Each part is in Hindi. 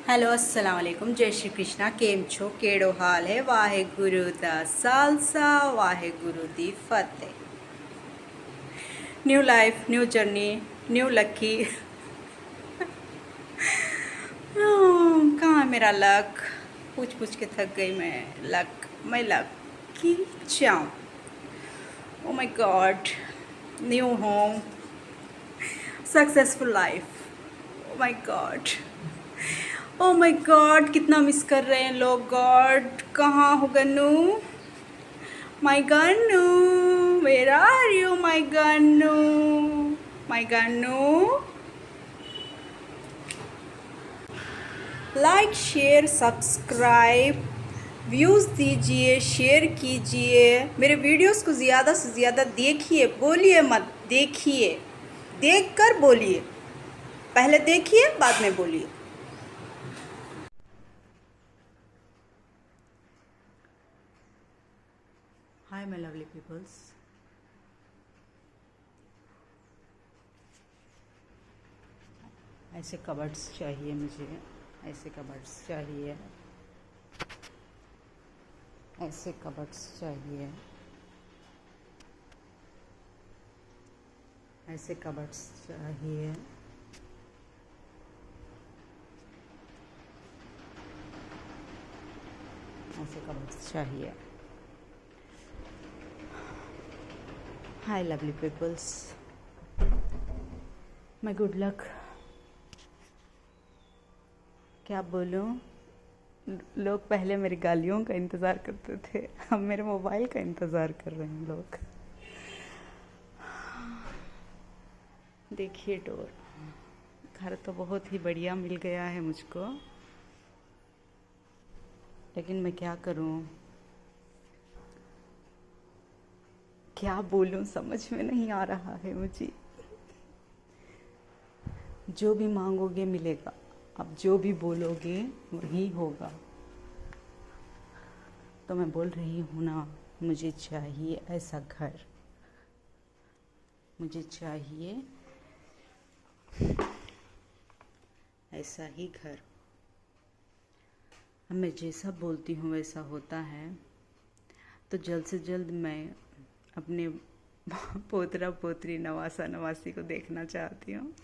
हेलो अस्सलाम वालेकुम जय श्री कृष्णा केम छो केड़ो हाल है वाहे गुरु दा सालसा वाहे गुरु दी फतेह। New life new journey new lucky. कहाँ है मेरा लक? पूछ पूछ के थक गई मैं। लक की चाऊँ। Oh my God, new home, successful life. Oh my God, oh my God, कितना मिस कर रहे हैं लोग। गॉड कहाँ हो Gannu? My Gannu, where are you my Gannu? My Gannu, like share subscribe views दीजिए, शेयर कीजिए, मेरे वीडियोस को ज़्यादा से ज़्यादा देखिए। बोलिए मत, देखिए, देखकर बोलिए। पहले देखिए बाद में बोलिए। Hi my lovely peoples. ऐसे कबर्ड्स चाहिए मुझे, ऐसे कबर्ड्स चाहिए, ऐसे कबर्ड्स चाहिए, ऐसे कबर्ड्स चाहिए, ऐसे कबर्ड्स चाहिए। Hi lovely peoples, my good luck. क्या बोलूं? लोग पहले मेरी गालियों का इंतज़ार करते थे, अब मेरे मोबाइल का इंतज़ार कर रहे हैं लोग। देखिए डोर, घर तो बहुत ही बढ़िया मिल गया है मुझको, लेकिन मैं क्या करूं, क्या बोलूं, समझ में नहीं आ रहा है मुझे। जो भी मांगोगे मिलेगा, अब जो भी बोलोगे वही होगा। तो मैं बोल रही हूँ ना, मुझे चाहिए ऐसा घर, मुझे चाहिए ऐसा ही घर। अब मैं जैसा बोलती हूँ वैसा होता है, तो जल्द से जल्द मैं अपने पोतरा पोतरी नवासा नवासी को देखना चाहती हूँ।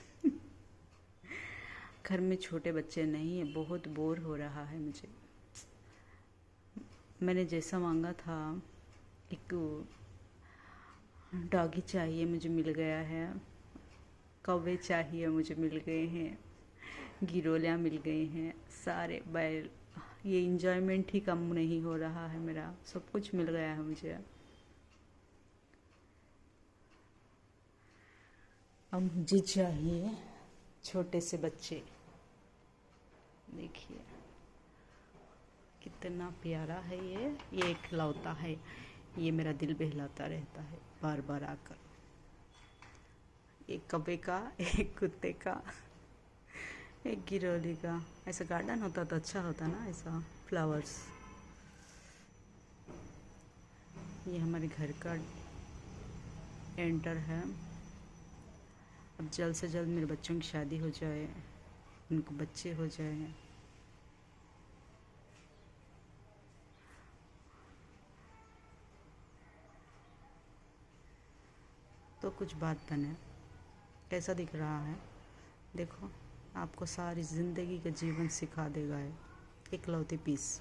घर में छोटे बच्चे नहीं है, बहुत बोर हो रहा है मुझे। मैंने जैसा मांगा था, एक डॉगी चाहिए, मुझे मिल गया है। कौवे चाहिए, मुझे मिल गए हैं। गिरोलियाँ मिल गई हैं, सारे बैल। ये इंजॉयमेंट ही कम नहीं हो रहा है मेरा, सब कुछ मिल गया है मुझे। अब मुझे चाहिए छोटे से बच्चे। देखिए कितना प्यारा है ये एक लौता है। ये मेरा दिल बहलाता रहता है बार बार आकर। एक कौवे का, एक कुत्ते का, एक गिरोली का। ऐसा गार्डन होता तो अच्छा होता ना, ऐसा फ्लावर्स। ये हमारे घर का एंटर है। अब जल्द से जल्द मेरे बच्चों की शादी हो जाए, उनको बच्चे हो जाए, तो कुछ बात बने। कैसा दिख रहा है? देखो, आपको सारी ज़िंदगी का जीवन सिखा देगा है। इकलौती पीस।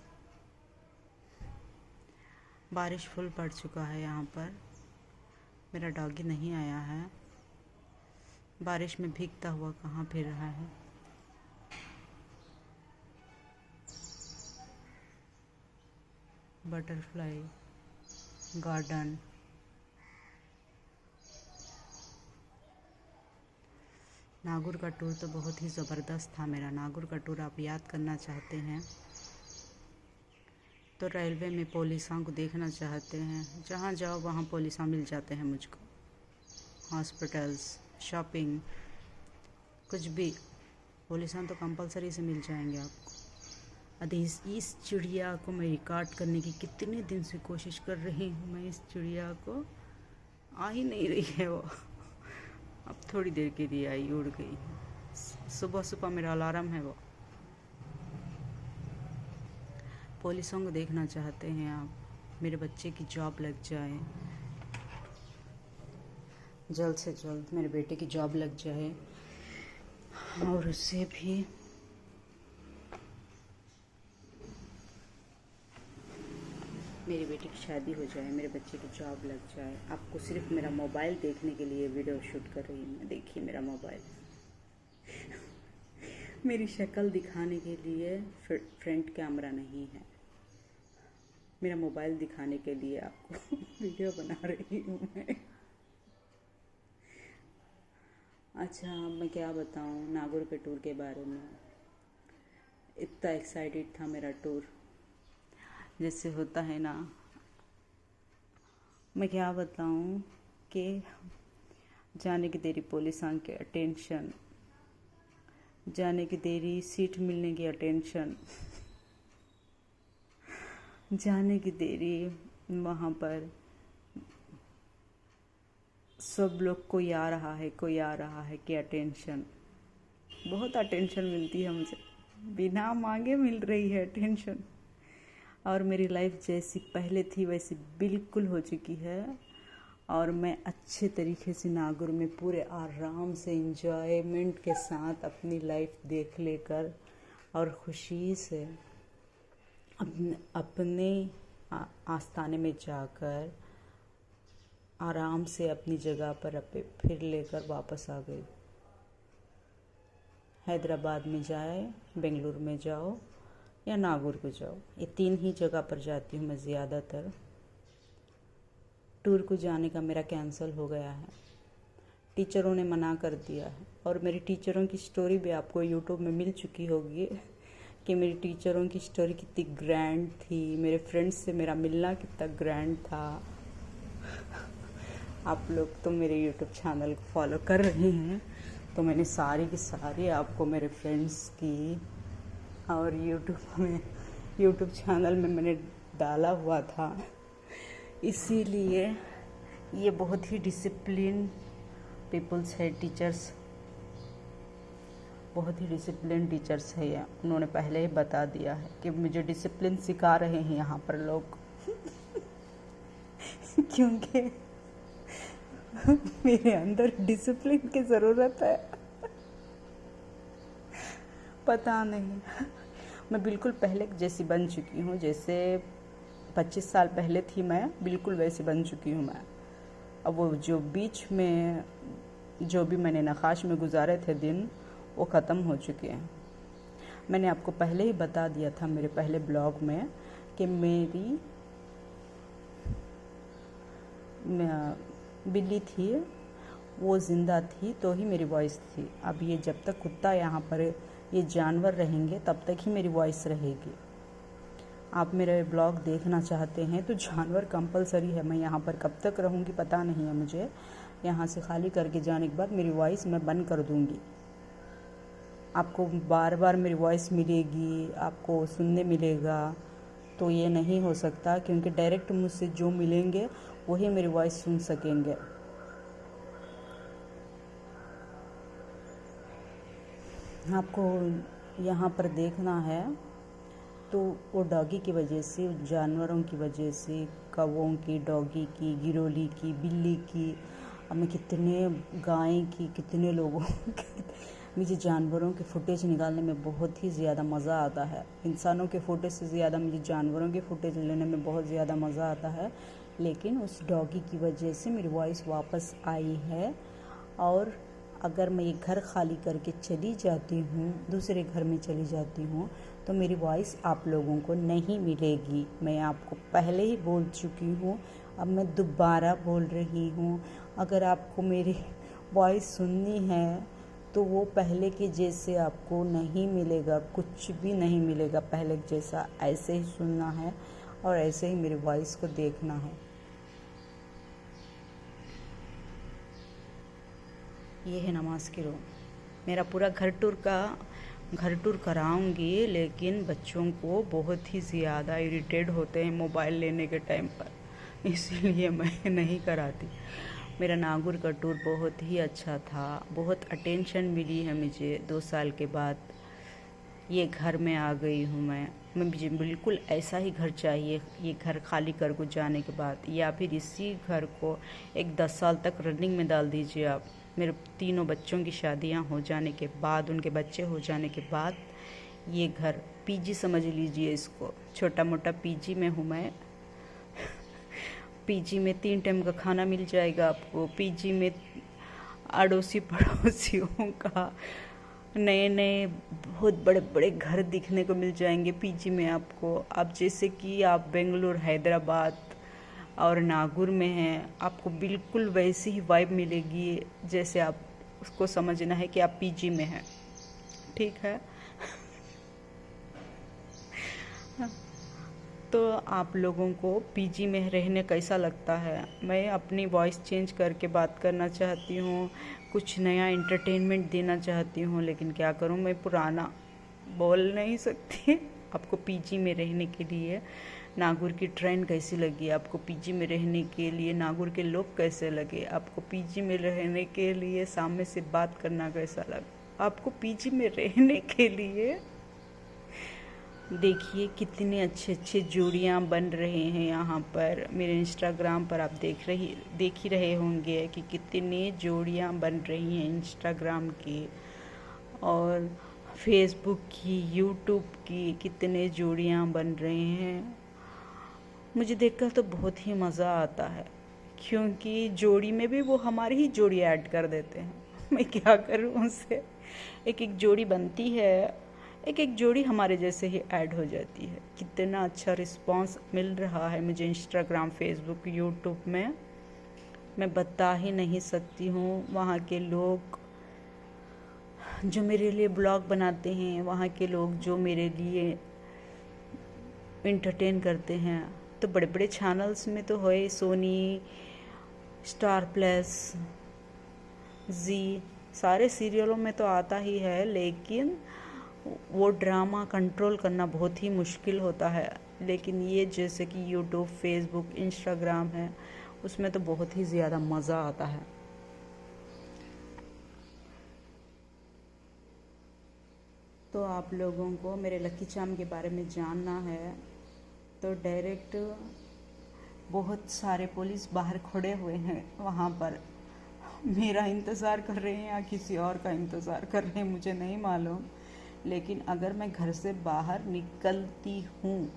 बारिश फुल पड़ चुका है यहाँ पर। मेरा डॉगी नहीं आया है। बारिश में भीगता हुआ कहाँ फिर रहा है। Butterfly garden. नागौर का टूर तो बहुत ही ज़बरदस्त था मेरा। नागौर का टूर आप याद करना चाहते हैं तो रेलवे में पुलिसां को देखना चाहते हैं, जहाँ जाओ वहाँ पुलिसां मिल जाते हैं मुझको। हॉस्पिटल्स, शॉपिंग, कुछ भी पुलिसां तो कंपलसरी से मिल जाएंगे आपको। अभी इस चिड़िया को मैं रिकॉर्ड करने की कितने दिन से कोशिश कर रही हूँ। मैं इस चिड़िया को आ ही नहीं रही है वो। अब थोड़ी देर के लिए आई, उड़ गई। सुबह सुबह मेरा अलार्म है वो। पुलिसों को देखना चाहते हैं आप, मेरे बच्चे की जॉब लग जाए, जल्द से जल्द मेरे बेटे की जॉब लग जाए और उससे भी मेरी बेटी की शादी हो जाए, मेरे बच्चे की जॉब लग जाए। आपको सिर्फ मेरा मोबाइल देखने के लिए वीडियो शूट कर रही हूँ। देखिए मेरा मोबाइल मेरी शक्ल दिखाने के लिए फ्रंट कैमरा नहीं है, मेरा मोबाइल दिखाने के लिए आपको वीडियो बना रही हूँ मैं। अच्छा, मैं क्या बताऊँ नागौर के टूर के बारे में। इतना एक्साइटेड था मेरा टूर, जैसे होता है ना, मैं क्या बताऊँ कि जाने की देरी पुलिस के अटेंशन, जाने की देरी सीट मिलने की अटेंशन, जाने की देरी वहाँ पर सब लोग कोई आ रहा है कि अटेंशन, बहुत अटेंशन मिलती है मुझे, बिना मांगे मिल रही है अटेंशन। और मेरी लाइफ जैसी पहले थी वैसी बिल्कुल हो चुकी है और मैं अच्छे तरीके से नागौर में पूरे आराम से एंजॉयमेंट के साथ अपनी लाइफ देख लेकर और खुशी से अपने आस्थाने में जाकर आराम से अपनी जगह पर फिर लेकर वापस आ गई। हैदराबाद में जाए, बेंगलुरु में जाओ या नागौर को जाओ, ये 3 ही जगह पर जाती हूँ मैं ज़्यादातर। टूर को जाने का मेरा कैंसिल हो गया है, टीचरों ने मना कर दिया है। और मेरी टीचरों की स्टोरी भी आपको यूट्यूब में मिल चुकी होगी कि मेरी टीचरों की स्टोरी कितनी ग्रैंड थी, मेरे फ्रेंड्स से मेरा मिलना कितना ग्रैंड था। आप लोग तो मेरे यूट्यूब चैनल को फॉलो कर रहे हैं, तो मैंने सारी की सारी आपको मेरे फ्रेंड्स की और यूट्यूब चैनल में मैंने डाला हुआ था। इसीलिए ये बहुत ही डिसिप्लिन पीपल्स है, टीचर्स बहुत ही डिसिप्लिन टीचर्स है ये। उन्होंने पहले ही बता दिया है कि मुझे डिसिप्लिन सिखा रहे हैं यहाँ पर लोग क्योंकि मेरे अंदर डिसिप्लिन की ज़रूरत है। पता नहीं, मैं बिल्कुल पहले जैसी बन चुकी हूँ, जैसे 25 साल पहले थी मैं, बिल्कुल वैसी बन चुकी हूँ मैं। अब वो जो बीच में जो भी मैंने नकाश में गुजारे थे दिन, वो ख़त्म हो चुके हैं। मैंने आपको पहले ही बता दिया था मेरे पहले ब्लॉग में कि मेरी बिल्ली थी, वो ज़िंदा थी तो ही मेरी वॉइस थी। अब ये जब तक कुत्ता यहाँ पर ये जानवर रहेंगे तब तक ही मेरी वॉइस रहेगी। आप मेरे ब्लॉग देखना चाहते हैं तो जानवर कंपलसरी है। मैं यहाँ पर कब तक रहूँगी पता नहीं है मुझे। यहाँ से खाली करके जाने के बाद मेरी वॉइस मैं बंद कर दूँगी। आपको बार बार मेरी वॉइस मिलेगी, आपको सुनने मिलेगा, तो ये नहीं हो सकता, क्योंकि डायरेक्ट मुझसे जो मिलेंगे वही मेरी वॉइस सुन सकेंगे। आपको यहाँ पर देखना है तो वो डॉगी की वजह से, जानवरों की वजह से, कौवों की, डॉगी की, गिरोली की, बिल्ली की, मैं कितने गाय की, कितने लोगों की मुझे जानवरों के फुटेज निकालने में बहुत ही ज़्यादा मज़ा आता है। इंसानों के फुटेज से ज़्यादा मुझे जानवरों के फुटेज लेने में बहुत ज़्यादा मज़ा आता है। लेकिन उस डॉगी की वजह से मेरी वॉइस वापस आई है। और अगर मैं ये घर खाली करके चली जाती हूँ, दूसरे घर में चली जाती हूँ, तो मेरी वॉइस आप लोगों को नहीं मिलेगी। मैं आपको पहले ही बोल चुकी हूँ, अब मैं दोबारा बोल रही हूँ। अगर आपको मेरी वॉइस सुननी है तो वो पहले के जैसे आपको नहीं मिलेगा, कुछ भी नहीं मिलेगा पहले के जैसा। ऐसे ही सुनना है और ऐसे ही मेरी वॉइस को देखना है। ये है नमाज की रूम। मेरा पूरा घर टूर कराऊंगी, लेकिन बच्चों को बहुत ही ज़्यादा इरिटेट होते हैं मोबाइल लेने के टाइम पर, इसीलिए मैं नहीं कराती। मेरा नागौर का टूर बहुत ही अच्छा था, बहुत अटेंशन मिली है मुझे 2 साल के बाद। ये घर में आ गई हूँ मैं मुझे बिल्कुल ऐसा ही घर चाहिए। ये घर खाली कर को जाने के बाद, या फिर इसी घर को एक 10 साल तक रनिंग में डाल दीजिए आप। मेरे तीनों बच्चों की शादियाँ हो जाने के बाद, उनके बच्चे हो जाने के बाद, ये घर पीजी समझ लीजिए इसको। छोटा मोटा पीजी में हूँ मैं। पीजी में 3 टाइम का खाना मिल जाएगा आपको। पीजी में अड़ोसी पड़ोसियों का नए नए बहुत बड़े बड़े घर दिखने को मिल जाएंगे पीजी में आपको। आप जैसे कि आप बेंगलुरु, हैदराबाद और नागौर में हैं, आपको बिल्कुल वैसी ही वाइब मिलेगी जैसे आप उसको समझना है कि आप पीजी में हैं। ठीक है। तो आप लोगों को पीजी में रहने कैसा लगता है? मैं अपनी वॉइस चेंज करके बात करना चाहती हूँ, कुछ नया एंटरटेनमेंट देना चाहती हूँ, लेकिन क्या करूँ, मैं पुराना बोल नहीं सकती। आपको पीजी में रहने के लिए नागौर की ट्रेन कैसी लगी? आपको पीजी में रहने के लिए नागौर के लोग कैसे लगे? आपको पीजी में रहने के लिए सामने से बात करना कैसा लगा? आपको पीजी में रहने के लिए देखिए कितने अच्छे अच्छे जोड़ियाँ बन रहे हैं यहाँ पर। मेरे इंस्टाग्राम पर आप देख ही रहे होंगे कि कितनी जोड़ियाँ बन रही हैं इंस्टाग्राम की और फेसबुक की, यूट्यूब की, कितने जोड़ियाँ बन रहे हैं। मुझे देखकर तो बहुत ही मज़ा आता है, क्योंकि जोड़ी में भी वो हमारी ही जोड़ी ऐड कर देते हैं। मैं क्या करूँ उनसे, एक एक जोड़ी बनती है, एक एक जोड़ी हमारे जैसे ही ऐड हो जाती है। कितना अच्छा रिस्पांस मिल रहा है मुझे इंस्टाग्राम, फेसबुक, यूट्यूब में, मैं बता ही नहीं सकती हूँ। वहाँ के लोग जो मेरे लिए ब्लॉग बनाते हैं, वहाँ के लोग जो मेरे लिए एंटरटेन करते हैं, तो बड़े बड़े चैनल्स में तो है, सोनी, स्टार प्लस, जी, सारे सीरियलों में तो आता ही है, लेकिन वो ड्रामा कंट्रोल करना बहुत ही मुश्किल होता है। लेकिन ये जैसे कि यूट्यूब, फेसबुक, इंस्टाग्राम है, उसमें तो बहुत ही ज़्यादा मज़ा आता है। तो आप लोगों को मेरे लकी चार्म के बारे में जानना है तो डायरेक्ट बहुत सारे पुलिस बाहर खड़े हुए हैं वहाँ पर, मेरा इंतज़ार कर रहे हैं या किसी और का इंतज़ार कर रहे हैं मुझे नहीं मालूम। लेकिन अगर मैं घर से बाहर निकलती हूँ,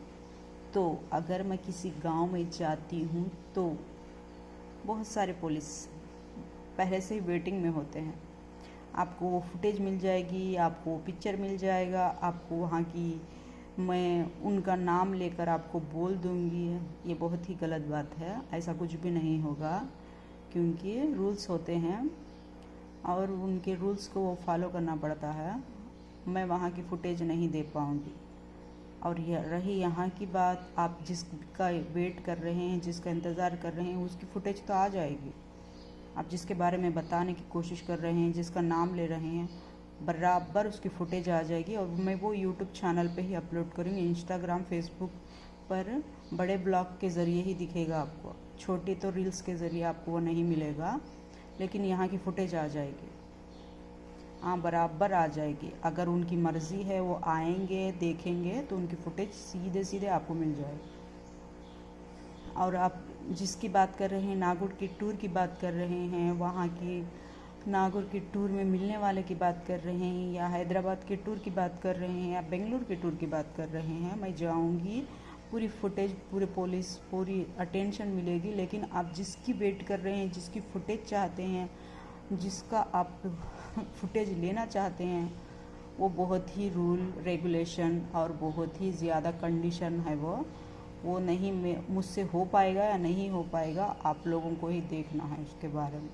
तो अगर मैं किसी गांव में जाती हूँ, तो बहुत सारे पुलिस पहले से ही वेटिंग में होते हैं। आपको वो फुटेज मिल जाएगी, आपको पिक्चर मिल जाएगा, आपको वहाँ की मैं उनका नाम लेकर आपको बोल दूँगी। ये बहुत ही गलत बात है, ऐसा कुछ भी नहीं होगा, क्योंकि रूल्स होते हैं और उनके रूल्स को वो फॉलो करना पड़ता है। मैं वहाँ की फुटेज नहीं दे पाऊँगी। और रही यहाँ की बात, आप जिसका वेट कर रहे हैं, जिसका इंतज़ार कर रहे हैं, उसकी फुटेज तो आ जाएगी। आप जिसके बारे में बताने की कोशिश कर रहे हैं, जिसका नाम ले रहे हैं, बराबर उसकी फुटेज आ जाएगी और मैं वो यूट्यूब चैनल पे ही अपलोड करूँगी। इंस्टाग्राम, फेसबुक पर बड़े ब्लॉग के ज़रिए ही दिखेगा आपको, छोटी तो रील्स के ज़रिए आपको वो नहीं मिलेगा, लेकिन यहाँ की फुटेज आ जाएगी। हाँ, बराबर आ जाएगी। अगर उनकी मर्ज़ी है वो आएंगे, देखेंगे, तो उनकी फुटेज सीधे सीधे आपको मिल जाएगी। और आप जिसकी बात कर रहे हैं, नागौर की टूर की बात कर रहे हैं, वहाँ की नागौर की टूर में मिलने वाले की बात कर रहे हैं, या हैदराबाद के टूर की बात कर रहे हैं, या बेंगलुरु के टूर की बात कर रहे हैं, मैं जाऊँगी, पूरी फुटेज, पूरे पुलिस, पूरी अटेंशन मिलेगी। लेकिन आप जिसकी वेट कर रहे हैं, जिसकी फुटेज चाहते हैं, जिसका आप फुटेज लेना चाहते हैं, वो बहुत ही रूल रेगुलेशन और बहुत ही ज़्यादा कंडीशन है। वो नहीं मुझसे हो पाएगा या नहीं हो पाएगा, आप लोगों को ही देखना है उसके बारे में।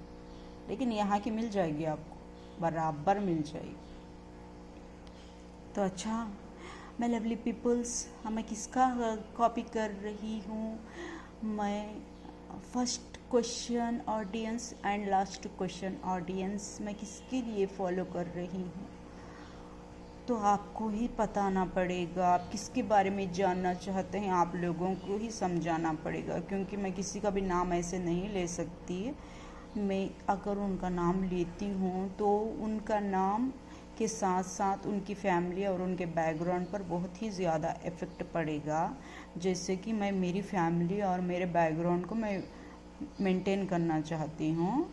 लेकिन यहाँ की मिल जाएगी, आपको बराबर मिल जाएगी। तो अच्छा, मैं लवली पीपल्स, मैं किसका कॉपी कर रही हूँ? मैं first question audience and last question audience, मैं किसके लिए फॉलो कर रही हूँ, तो आपको ही बताना पड़ेगा। आप किसके बारे में जानना चाहते हैं, आप लोगों को ही समझाना पड़ेगा, क्योंकि मैं किसी का भी नाम ऐसे नहीं ले सकती। मैं अगर उनका नाम लेती हूँ तो उनका नाम के साथ साथ उनकी फैमिली और उनके बैकग्राउंड पर बहुत ही ज़्यादा इफ़ेक्ट पड़ेगा। जैसे कि मैं मेरी फैमिली और मेरे बैकग्राउंड को मैं मेंटेन करना चाहती हूँ।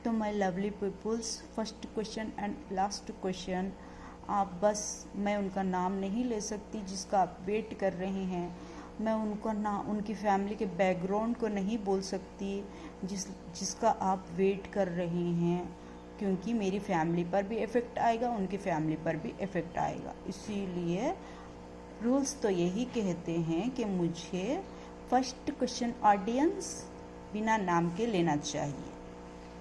तो my lovely peoples, first question and last question, आप बस मैं उनका नाम नहीं ले सकती जिसका आप वेट कर रहे हैं। मैं उनकी फैमिली के बैकग्राउंड को नहीं बोल सकती जिसका आप वेट कर रहे हैं, क्योंकि मेरी फैमिली पर भी इफ़ेक्ट आएगा, उनकी फैमिली पर भी इफ़ेक्ट आएगा। इसीलिए रूल्स तो यही कहते हैं कि मुझे फर्स्ट क्वेश्चन ऑडियंस बिना नाम के लेना चाहिए,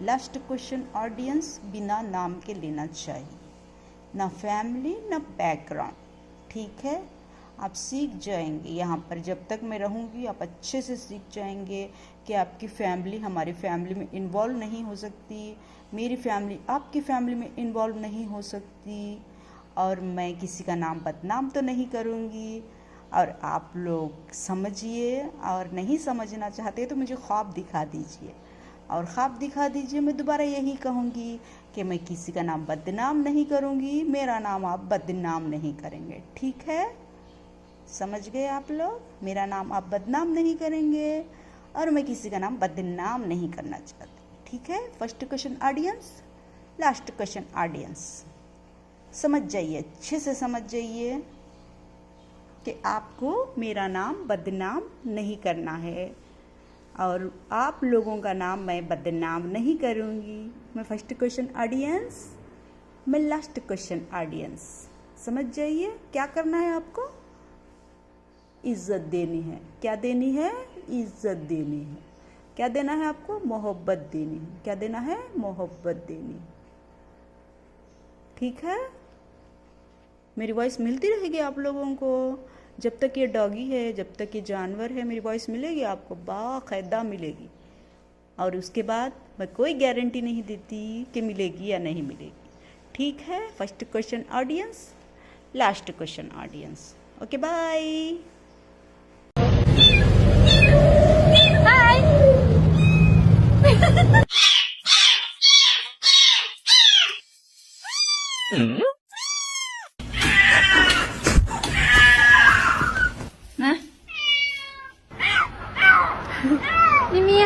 लास्ट क्वेश्चन ऑडियंस बिना नाम के लेना चाहिए, ना फैमिली ना बैकग्राउंड। ठीक है, आप सीख जाएंगे यहाँ पर। जब तक मैं रहूँगी आप अच्छे से सीख जाएंगे कि आपकी फैमिली हमारी फैमिली में इन्वॉल्व नहीं हो सकती, मेरी फैमिली आपकी फैमिली में इन्वॉल्व नहीं हो सकती, और मैं किसी का नाम बदनाम तो नहीं करूँगी। और आप लोग समझिए, और नहीं समझना चाहते तो मुझे ख्वाब दिखा दीजिए, और ख्वाब दिखा दीजिए। मैं दोबारा यही कहूँगी कि मैं किसी का नाम बदनाम नहीं करूँगी, मेरा नाम आप बदनाम नहीं करेंगे। ठीक है, समझ गए आप लोग? मेरा नाम आप बदनाम नहीं करेंगे और मैं किसी का नाम बदनाम नहीं करना चाहती। ठीक है, first question audience, last question audience. समझ जाइए, अच्छे से समझ जाइए कि आपको मेरा नाम बदनाम नहीं करना है, और आप लोगों का नाम मैं बदनाम नहीं करूँगी। मैं फर्स्ट क्वेश्चन ऑडियंस, मैं लास्ट क्वेश्चन ऑडियंस। समझ जाइए क्या करना है आपको? इज़्ज़त देनी है। क्या देनी है? इज़्ज़त देनी है। क्या देना है आपको? मोहब्बत देनी है। क्या देना है? मोहब्बत देनी। ठीक है, मेरी वॉइस मिलती रहेगी आप लोगों को। जब तक ये डॉगी है, जब तक ये जानवर है, मेरी वॉइस मिलेगी आपको, बाकायदा मिलेगी। और उसके बाद मैं कोई गारंटी नहीं देती कि मिलेगी या नहीं मिलेगी। ठीक है, first question audience, last question audience. Okay, bye. Mimi.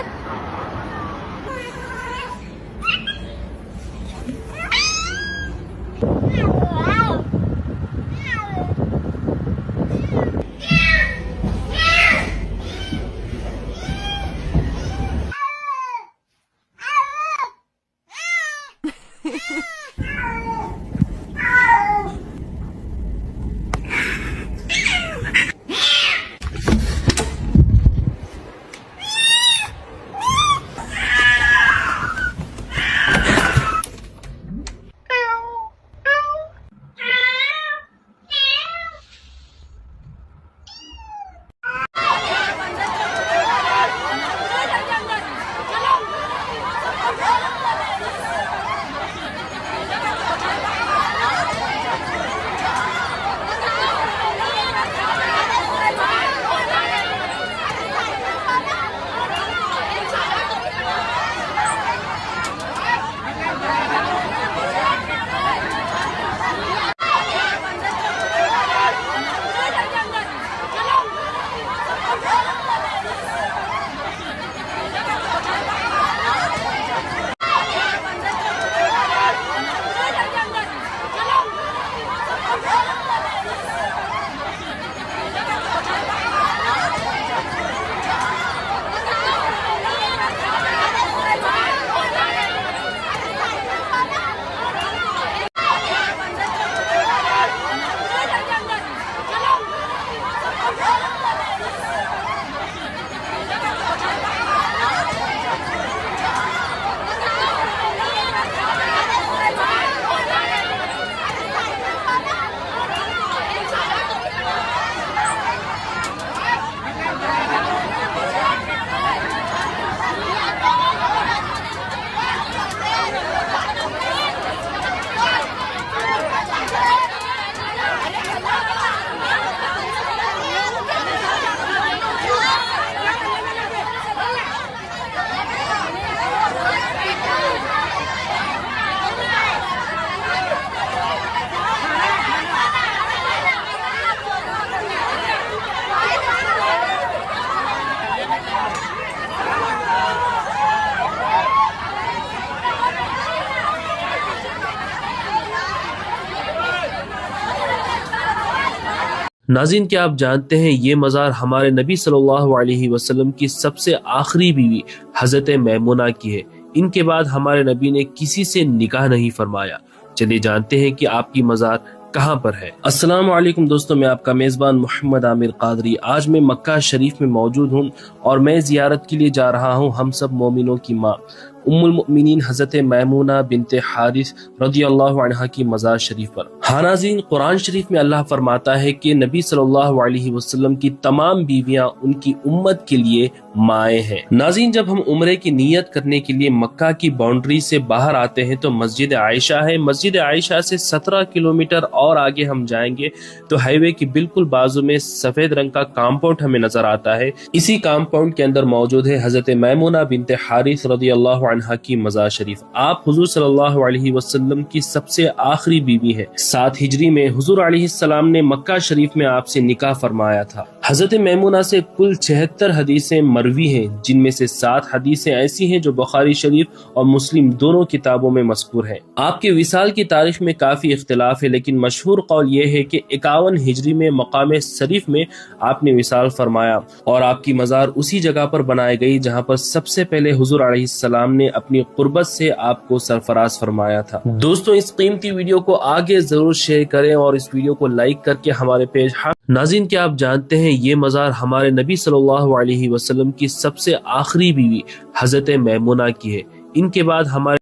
नाज़रीन, क्या आप जानते हैं ये मज़ार हमारे नबी सल्लल्लाहु अलैहि वसल्लम की सबसे आखिरी बीवी हज़रत मैमुना की है। इनके बाद हमारे नबी ने किसी से निकाह नहीं फरमाया। चलिए जानते हैं कि आपकी मज़ार कहाँ पर है। अस्सलाम वालेकुम दोस्तों, मैं आपका मेज़बान मोहम्मद आमिर कादरी। आज मैं मक्का शरीफ में मौजूद हूँ और मैं ज़ियारत के लिए जा रहा हूँ हम सब मोमिनों की माँ उम्मुल मुमिनीन हज़रत मैमुना बिनते हारिस रज़ियल्लाहु अन्हा की मज़ार शरीफ पर। हाँ नाज़रीन, कुरान शरीफ में अल्लाह फरमाता है कि नबी सल्लल्लाहु अलैहि वसल्लम की तमाम बीवियां उनकी उम्मत के लिए माएँ हैं। नाज़रीन, जब हम उम्रे की नियत करने के लिए मक्का की बाउंड्री से बाहर आते हैं तो मस्जिद आयशा है। मस्जिद आयशा से 17 किलोमीटर और आगे हम जाएंगे तो हाईवे की बिल्कुल बाजू में सफेद रंग का कंपाउंड हमें नजर आता है। इसी कंपाउंड के अंदर मौजूद है हजरत मैमुना बिनते हारिस रज़ियल्लाहु अन्हा की मज़ार शरीफ। आप हुजूर सल्लल्लाहु अलैहि वसल्लम की सबसे आखिरी बीवी है। 7 हिजरी में हुजूर अलैहिस्सलाम ने मक्का शरीफ में आपसे निकाह फरमाया था। हजरत मैमुना से कुल 76 हदीसें मरवी हैं, जिनमें से 7 हदीसें ऐसी हैं जो बुखारी शरीफ और मुस्लिम दोनों किताबों में मज़कूर है। आपके विसाल की तारीख में काफी इख्तिलाफ है, लेकिन मशहूर कौल ये है कि 51 हिजरी में मकाम शरीफ में आपने विसाल फरमाया और आपकी मज़ार उसी जगह पर बनाई गई जहाँ पर सबसे पहले हुजूर अलैहिस्सलाम ने अपनी कुर्बत से आपको सरफराज फरमाया था। दोस्तों, इस कीमती वीडियो को आगे जरूर शेयर करें और इस वीडियो को लाइक करके हमारे पेज नाज़रीन, क्या आप जानते हैं ये मज़ार हमारे नबी सल्लल्लाहु अलैहि वसल्लम की सबसे आखिरी बीवी हजरत मैमुना की है। इनके बाद हमारे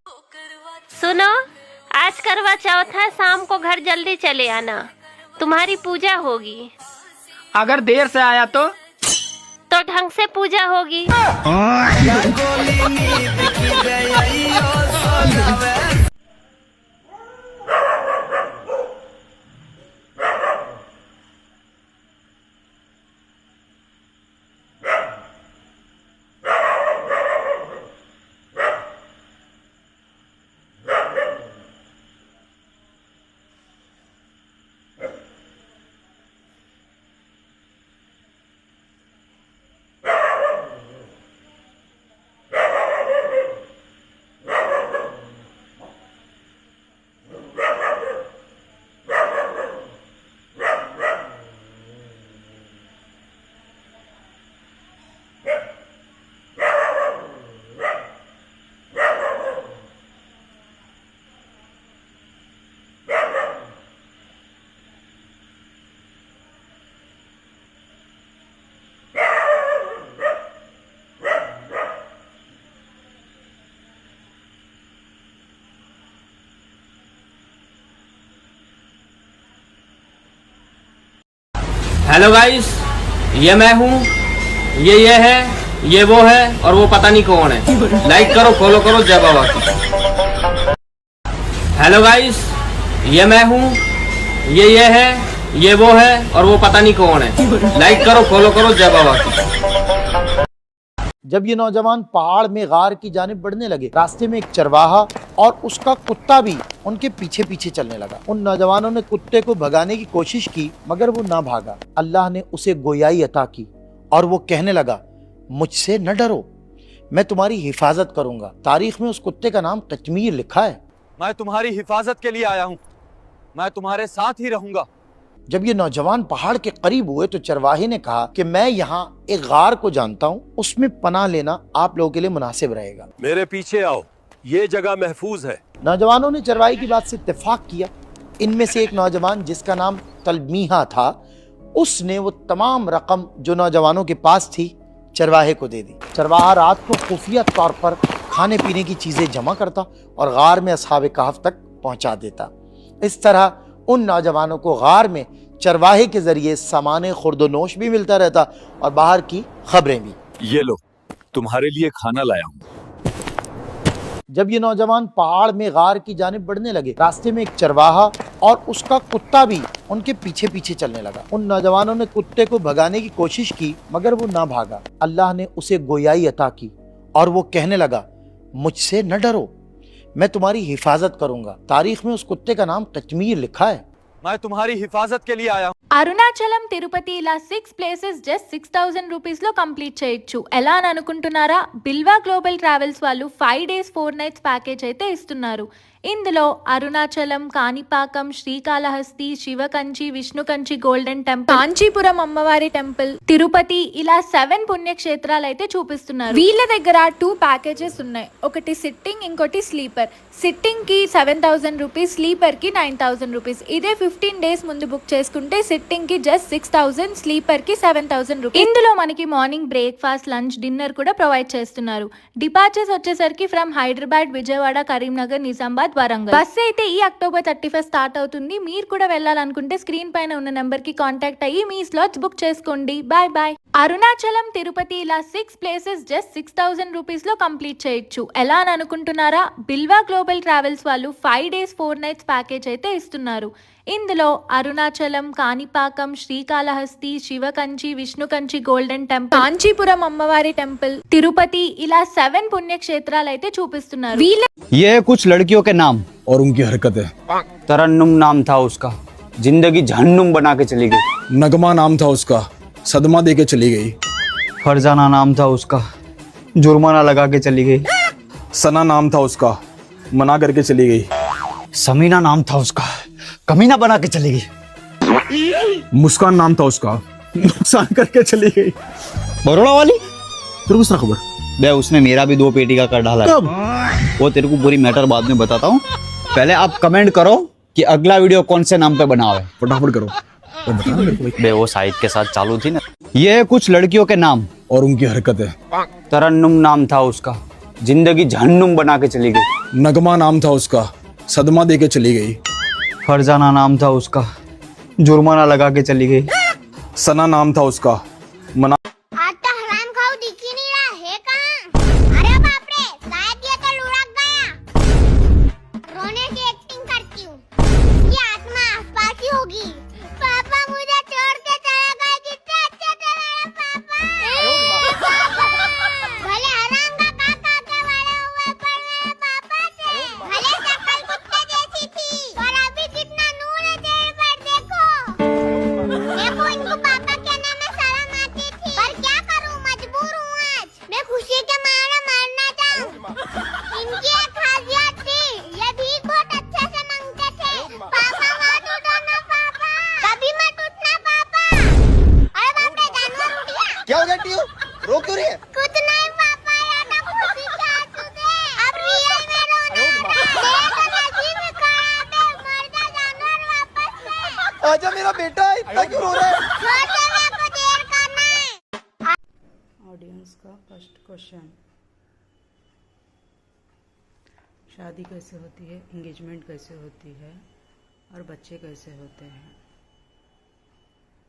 सुनो, आज करवा चौथ है, शाम को घर जल्दी चले आना, तुम्हारी पूजा होगी। अगर देर से आया तो ढंग से पूजा होगी। हेलो गाइस, ये मैं हूँ, ये है, ये वो है और वो पता नहीं कौन है। लाइक करो, फॉलो करो, जय बाबा की। हेलो गाइस, ये मैं हूँ, ये है, ये वो है और वो पता नहीं कौन है। लाइक करो, फॉलो करो, जय बाबा की। जब ये नौजवान पहाड़ में गार की जानिब बढ़ने लगे, रास्ते में एक चरवाहा और उसका कुत्ता भी उनके पीछे पीछे चलने लगा। उन नौजवानों ने कुत्ते को भगाने की कोशिश की, मगर वो ना भागा। अल्लाह ने उसे गोयाई अता की और वो कहने लगा, मुझसे न डरो, मैं तुम्हारी हिफाजत करूंगा। तारीख में उस कुत्ते का नाम कश्मीर लिखा है। मैं तुम्हारी हिफाजत के लिए आया हूँ, मैं तुम्हारे साथ ही रहूंगा। जब ये नौजवान पहाड़ के करीब हुए तो चरवाहे ने कहा कि मैं यहाँ एक गार को जानता हूँ, उसमें पनाह लेना आप लोगों के लिए मुनासिब रहेगा। मेरे पीछे आओ, ये जगह महफूज है। नौजवानों ने चरवाहे की बात से इत्तेफाक किया। इनमें से एक नौजवान जिसका नाम तलमीहा था, उसने वो तमाम रकम जो नौजवानों के पास थी चरवाहे को दे दी। चरवाहा रात को खुफिया तौर पर खाने पीने की चीजें जमा करता और गार में असहाब कहफ तक पहुंचा देता। इस तरह उन नौजवानों को गार में चरवाहे के जरिए सामान खुर्दोनोश भी मिलता रहता और बाहर की खबरें भी। ये लो, तुम्हारे लिए खाना लाया हूँ। जब ये नौजवान पहाड़ में गार की जानिब बढ़ने लगे, रास्ते में एक चरवाहा और उसका कुत्ता भी उनके पीछे पीछे चलने लगा। उन नौजवानों ने कुत्ते को भगाने की कोशिश की, मगर वो ना भागा। अल्लाह ने उसे गोयाई अता की और वो कहने लगा, मुझसे न डरो, मैं तुम्हारी हिफाजत करूंगा। तारीख में उस कुत्ते का नाम कश्मीर लिखा है। मैं तुम्हारी हिफाजत के लिए आया हूँ। అరుణాచలం తిరుపతి ఇలా 6 ప్లేసెస్ జస్ట్ 6000 రూపీస్ లో కంప్లీట్ చేయొచ్చు. ఎలా అని అనుకుంటున్నారా? బిల్వా గ్లోబల్ ట్రావెల్స్ వాళ్ళు 5 days 4 nights ప్యాకేజ్ అయితే ఇస్తున్నారు. ఇందులో అరుణాచలం, కాణిపాకం, శ్రీకాళహస్తి, శివకంచి, విష్ణుకంచి గోల్డెన్ టెంపుల్, కాంచీపురం అమ్మవారి టెంపుల్, తిరుపతి ఇలా 7 పుణ్యక్షేత్రాలు అయితే చూపిస్తున్నారు. వీళ్ళ దగ్గర 2 ప్యాకేజెస్ ఉన్నాయి. ఒకటి సిట్టింగ్, ఇంకోటి స్లీపర్. సిట్టింగ్ కి 7,000 రూపీస్, స్లీపర్ కి 9,000 రూపీస్. ఇదే 15 డేస్ ముందు బుక్ చేసుకుంటే సిట్టింగ్ కి జస్ట్ 6,000, స్లీపర్ కి 7,000 రూపీస్. ఇందులో మనకి మార్నింగ్ బ్రేక్ఫాస్ట్, లంచ్, డిన్నర్ కూడా ప్రొవైడ్ చేస్తున్నారు. డిపార్చర్స్ వచ్చేసరికి ఫ్రమ్ హైదరాబాద్, విజయవాడ, కరీంనగర్, నిజామాబాద్, వరంగల్. బస్ అయితే ఈ అక్టోబర్ 31 స్టార్ట్ అవుతుంది. మీరు కూడా వెళ్ళాలనుకుంటే స్క్రీన్ పైన ఉన్న నెంబర్ కి కాంటాక్ట్ అయ్యి మీ స్లాట్స్ బుక్ చేసుకోండి. Bye bye. అరుణాచలం, తిరుపతి ఇలా 6 ప్లేసెస్ జస్ట్ 6,000 రూపీస్ లో కంప్లీట్ చేయొచ్చు. ఎలా అని అనుకుంటున్నారా? బిల్వా గ్లోబల్ ట్రావెల్స్ వాళ్ళు 5 days 4 nights ప్యాకేజ్ అయితే ఇస్తున్నారు. ఇందులో అరుణాచలం, కాణిపాకం, శ్రీకాళహస్తి, శివకంచి, విష్ణుకంచి గోల్డెన్ టెంపుల్, కాంచీపురం అమ్మవారి టెంపుల్, తిరుపతి ఇలా 7 పుణ్యక్షేత్రాలు అయితే చూపిస్తున్నారు. ये कुछ लड़कियों के नाम और उनकी हरकतें। तरन्नुम नाम था उसका, जिंदगी जहन्नुम बना के चली गई। नगमा नाम था उसका, सदमा दे के चली गई। फरजाना नाम था उसका, जुर्माना लगा के चली गई। सना नाम था उसका, मना करके चली गई। समीना नाम था उसका, कमीना बना के चली गई। मुस्कान नाम था उसका, नुकसान करके चली गई। बरोड़ा वाली तेरे को खबर? बे उसने मेरा भी 2 पेटी का कर डाला। कब? वो तेरे को पूरी मैटर बाद में बताता हूँ। पहले आप कमेंट करो कि अगला वीडियो कौन से नाम पे बना हुआ है। फटाफट करो। बे वो साइड के साथ चालू थी ना। ये कुछ लड़कियों के नाम और उनकी हरकतें। तरन्नुम नाम था उसका, जिंदगी जहन्नुम बना के चली गई। नगमा नाम था उसका, सदमा दे के चली गई। फरजाना नाम था उसका, जुर्माना लगा के चली गई। सना नाम था उसका, मना। आज तो हराम खाओ दिख ही नहीं रहा है कहाँ? अरे बाप रे, शायद ये तो लुढ़क गया। रोने की एक्टिंग करती हूँ, ये आत्मा आसपास ही होगी। पापा मुझे छोड़ के चले गए, कितने अच्छे थे मेरे पापा। भले हराम का काका के बड़े हुए पर मेरे पापा थे। भले शक्ल कुत्ते जैसी थी, पर अभी कितना नूर है चेहरे पर देखो। देखो इनको पापा कहने में शर्म आती थी, पर क्या करूं, मजबूर हूँ आज। मैं खुशी के मारे मरना चाहूँ। इनकी एक खासियत थी, ये भीख बहुत अच्छे से मांगते थे। पापा मत उठो ना पापा, कभी मत उठना पापा। अरे बाप रे, जानवर उठ गया। क्या हो गया टीयू? रो क्यों रही है? कुछ नहीं पापा, ये तो खुशी के आंसू थे। अब रियल में रोना है। देखो नसीब खराब है, मर जा जानवर वापस से। आजा मेरा बेटा, इतना क्यों रो रहा है? छोटे मेरे को देर करना है। ऑडियंस का फर्स्ट क्वेश्चन, शादी कैसे होती है, एंगेजमेंट कैसे होती है और बच्चे कैसे होते हैं?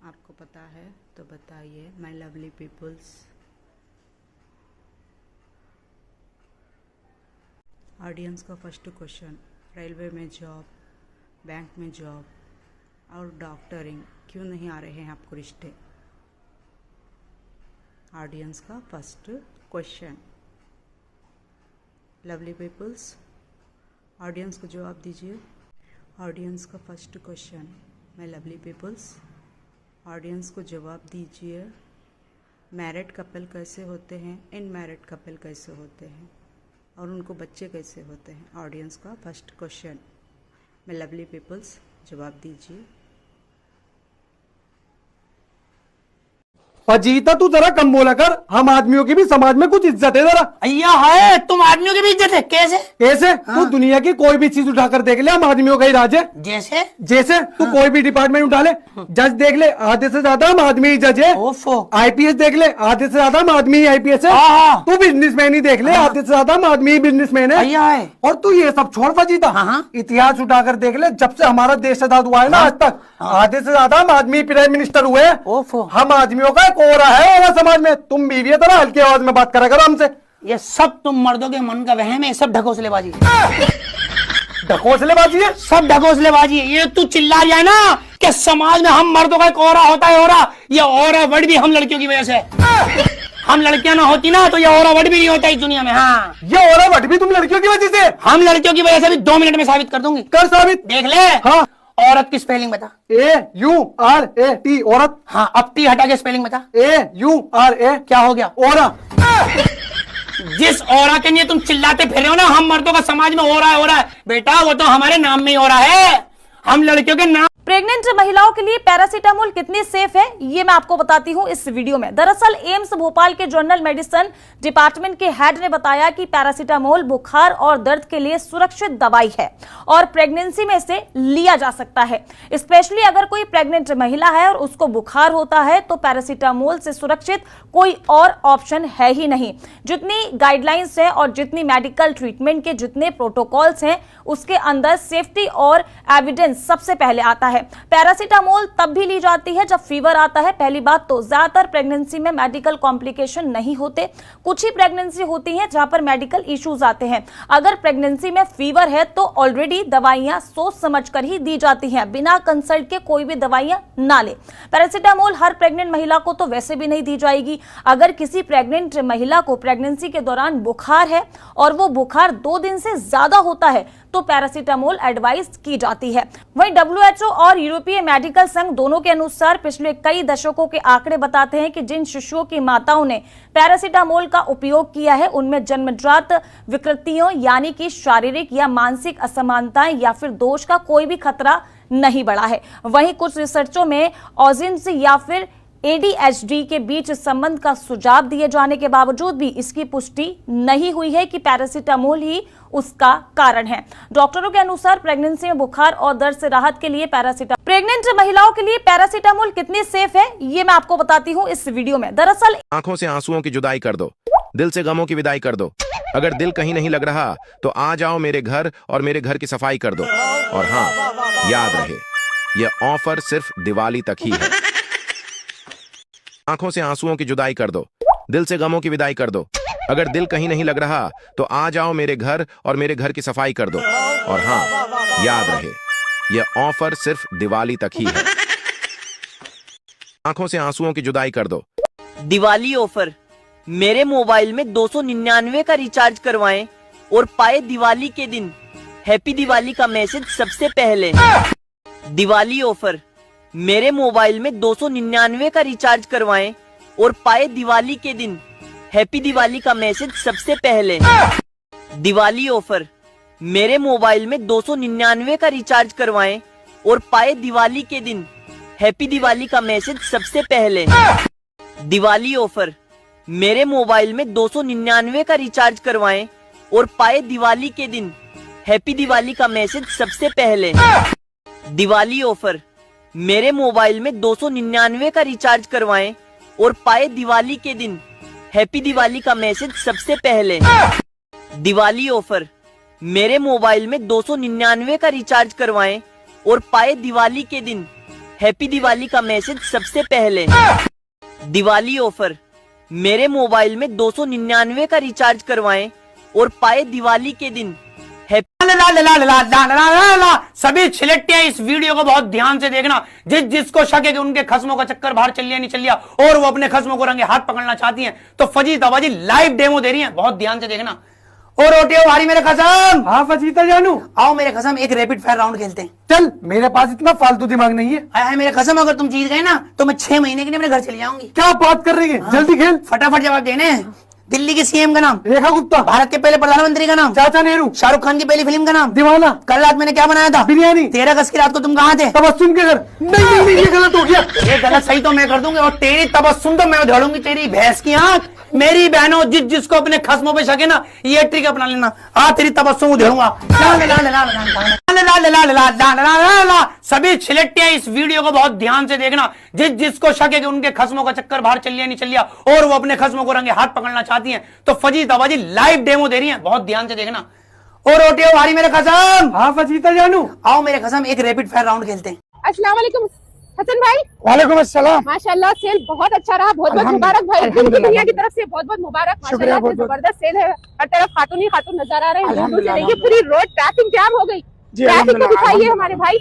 आपको पता है तो बताइए माय लवली पीपल्स। ऑडियंस का फर्स्ट क्वेश्चन, रेलवे में जॉब, बैंक में जॉब और डॉक्टरिंग क्यों नहीं आ रहे हैं आपको रिश्ते? ऑडियंस का first question, lovely peoples audience को जवाब दीजिए। ऑडियंस का first question, my lovely peoples audience को जवाब दीजिए। मैरिड कपल कैसे होते हैं, इनमैरिड कपल कैसे होते हैं और उनको बच्चे कैसे होते हैं? ऑडियंस का first question, my lovely peoples जवाब दीजिए। अजीता तू जरा कम बोला कर, हम आदमियों की भी समाज में कुछ इज्जत है जरा। अय्या है, तुम आदमियों की भी इज्जत है? कैसे? कैसे? तू दुनिया की कोई भी चीज उठाकर देख ले, हम आदमियों का ही राज है। जैसे? जैसे तू कोई भी डिपार्टमेंट उठा ले, जज देख ले, आधे से ज्यादा हम आदमी ही जज है। आईपीएस देख ले, आधे से ज्यादा हम आदमी ही आईपीएस है। तू बिजनेसमैन ही देख ले, आधे से ज्यादा हम आदमी ही बिजनेसमैन है। और तू ये सब छोड़ फजीता, इतिहास उठाकर देख ले, जब से हमारा देश आजाद हुआ है ना आज तक, आधे से ज्यादा हम आदमी प्राइम मिनिस्टर हुए। हम आदमियों का एक ओरा है और समाज में। तुम बीवी है तो ना हल्की आवाज में बात करा करो हमसे। ये सब तुम मर्दों के मन का वहम है, सब ढकोसलेबाजी है। ढकोसलेबाजी है? सब ढकोसलेबाजी है। ये तू चिल्ला जाए ना कि समाज में हम मर्दों का एक ओरा होता है, ओरा, ये ओरा वर्ड भी हम लड़कियों की वजह से। हम लड़कियां ना होती ना तो ये ओरा वर्ड भी नहीं होता इस दुनिया में। हाँ, ये ओरा वर्ड भी तुम लड़कियों की वजह से? हम लड़कियों की वजह से भी 2 मिनट में साबित कर दूंगी। कर साबित। देख ले। हाँ, औरत की स्पेलिंग बता। AURAT औरत। हाँ, अब टी हटा के स्पेलिंग बता। AURA क्या हो गया? ओरा। जिस ओरा के लिए तुम चिल्लाते फिर रहे हो ना, हम मर्दों का समाज में हो रहा है बेटा, वो तो हमारे नाम में ही हो रहा है, हम लड़कियों के नाम। प्रेग्नेंट महिलाओं के लिए पैरासीटामोल कितनी सेफ है ये मैं आपको बताती हूं इस वीडियो में। दरअसल एम्स भोपाल के जनरल मेडिसिन डिपार्टमेंट के हेड ने बताया कि पैरासीटामोल बुखार और दर्द के लिए सुरक्षित दवाई है और प्रेगनेंसी में इसे लिया जा सकता है। स्पेशली अगर कोई प्रेग्नेंट महिला है और उसको बुखार होता है तो पैरासीटामोल से सुरक्षित कोई और ऑप्शन है ही नहीं। जितनी गाइडलाइंस है और जितनी मेडिकल ट्रीटमेंट के जितने प्रोटोकॉल्स हैं उसके अंदर सेफ्टी और एविडेंस सबसे पहले आता है। पैरासीटामोल तब भी ली जाती है जब फीवर आता है। पहली बात तो ज्यादातर प्रेगनेंसी में मेडिकल कॉम्प्लिकेशन नहीं होते, कुछ ही प्रेगनेंसी होती है जहां पर मेडिकल इश्यूज आते हैं। अगर प्रेगनेंसी में फीवर है तो ऑलरेडी दवाइयां सोच समझकर ही दी जाती हैं, बिना कंसल्ट के कोई भी दवाइयां ना ले। पैरासीटामोल हर प्रेग्नेंट महिला को तो वैसे भी नहीं दी जाएगी। अगर किसी प्रेग्नेंट महिला को प्रेगनेंसी के दौरान बुखार है और वो बुखार 2 दिन से ज्यादा होता है तो पैरासीटामोल एडवाइस की जाती है। वहीं WHO और यूरोपीय मेडिकल संघ दोनों के अनुसार पिछले कई दशकों के आंकड़े बताते हैं कि जिन शिशुओं की माताओं ने पैरासीटामोल का उपयोग किया है उनमें जन्मजात विकृतियों यानी कि शारीरिक या मानसिक असमानताएं या फिर दोष का कोई भी खतरा नहीं बढ़ा है। वहीं कुछ रिसर्चों में ऑटिज्म या फिर ADHD के बीच संबंध का सुझाव दिए जाने के बावजूद भी इसकी पुष्टि नहीं हुई है कि पैरासीटामोल ही उसका कारण है। डॉक्टरों के अनुसार प्रेगनेंसी में बुखार और दर्द से राहत के लिए पैरासीटामोल। प्रेग्नेंट महिलाओं के लिए पैरासीटामोल कितनी सेफ है ये मैं आपको बताती हूँ इस वीडियो में। दरअसल आंखों से आंसुओं की जुदाई कर दो, दिल से गमों की विदाई कर दो। अगर दिल कहीं नहीं लग रहा तो आ जाओ मेरे घर और मेरे घर की सफाई कर दो। और हाँ, याद रहे यह ऑफर सिर्फ दिवाली तक ही है। आंखों से आंसुओं की जुदाई कर दो, दिल से गमों की विदाई कर दो। अगर दिल कहीं नहीं लग रहा तो आ जाओ मेरे घर और मेरे घर की सफाई कर दो। और हाँ, याद रहे यह ऑफर सिर्फ दिवाली तक ही है। आंखों से आंसुओं की जुदाई कर दो। दिवाली ऑफर, मेरे मोबाइल में 299 का रिचार्ज करवाएं और पाए दिवाली के दिन हैप्पी दिवाली का मैसेज सबसे पहले। दिवाली ऑफर, मेरे मोबाइल में 299 का रिचार्ज करवाएं और पाए दिवाली के दिन हैप्पी दिवाली का मैसेज सबसे पहले। दिवाली ऑफर, मेरे मोबाइल में 299 का रिचार्ज करवाएं और पाए दिवाली के दिन हैप्पी दिवाली का मैसेज सबसे पहले। दिवाली ऑफर, मेरे मोबाइल में 299 का रिचार्ज करवाएं और पाए दिवाली के दिन हैप्पी दिवाली का मैसेज सबसे पहले। दिवाली ऑफर, मेरे मोबाइल में 299 का रिचार्ज करवाएं और पाए दिवाली के दिन हैप्पी दिवाली का मैसेज सबसे पहले। दिवाली ऑफर, मेरे मोबाइल में 299 का रिचार्ज करवाएं और पाए दिवाली के दिन हैप्पी दिवाली का मैसेज सबसे पहले। दिवाली ऑफर, मेरे मोबाइल में 299 का रिचार्ज करवाएं और पाए दिवाली के दिन सभी छिलट्टियां इस वीडियो को बहुत ध्यान से देखना। जिसको शक है कि उनके खस्मों का चक्कर बाहर चल लिया नहीं चल लिया और वो अपने खस्मों को रंगे हाथ पकड़ना चाहती हैं तो फजी तबाजी लाइव डेमो दे रही हैं, बहुत ध्यान से देखना। और रोटियो भारी मेरे कसम। हाँ फजीता जानू, आओ मेरे कसम एक रैपिड फायर राउंड खेलते हैं। चल, मेरे पास इतना फालतू दिमाग नहीं है। आया मेरे कसम, अगर तुम जीत गए ना तो मैं 6 महीने के लिए अपने घर चली जाऊंगी। क्या बात कर रही है? जल्दी खेल। फटाफट जवाब देने। दिल्ली के सीएम का नाम? रेखा गुप्ता। भारत के पहले प्रधानमंत्री का नाम? चाचा नेहरू। शाहरुख खान की पहली फिल्म का नाम? दीवाना। कल रात मैंने क्या बनाया था? बिरयानी। 13 अगस्त की रात को तुम कहाँ थे? तबस्सुम के घर। नहीं, ये गलत हो गया। ये गलत सही तो मैं कर दूंगी और तेरी तबस्सुम तो मैं उधेड़ूंगी तेरी भैंस की आंख। मेरी बहनों, जिसको अपने खस्मों पे शक है ना ये ट्रिक अपना लेना। तेरी तबस्सुम उधेड़ूंगा। सभी छिलट्टियां इस वीडियो को बहुत ध्यान से देखना। जिसको शक है कि उनके खस्मों का चक्कर बाहर चल लिया नहीं चल लिया और वो अपने खस्मों को रंगे हाथ पकड़ना चाहती हैं तो फजी तबाजी लाइव डेमो दे रही हैं, बहुत ध्यान से देखना। और रोटियो भारी मेरे कसम। हाँ फजीता जानू, आओ मेरे कसम एक रैपिड फायर राउंड खेलते हैं। अस्सलाम वालेकुम हसन भाई। वालेकुम अस्सलाम। माशाल्लाह सेल बहुत अच्छा रहा, बहुत बहुत मुबारक भाई। दुनिया की तरफ से बहुत बहुत मुबारक। माशाल्लाह से जबरदस्त सेल है, हर तरफ खातून ही खातून नजर आ रहे हैं। देखिए पूरी रोड ट्रैफिक जाम हो गई। ट्रैफिक को दिखाइए हमारे भाई,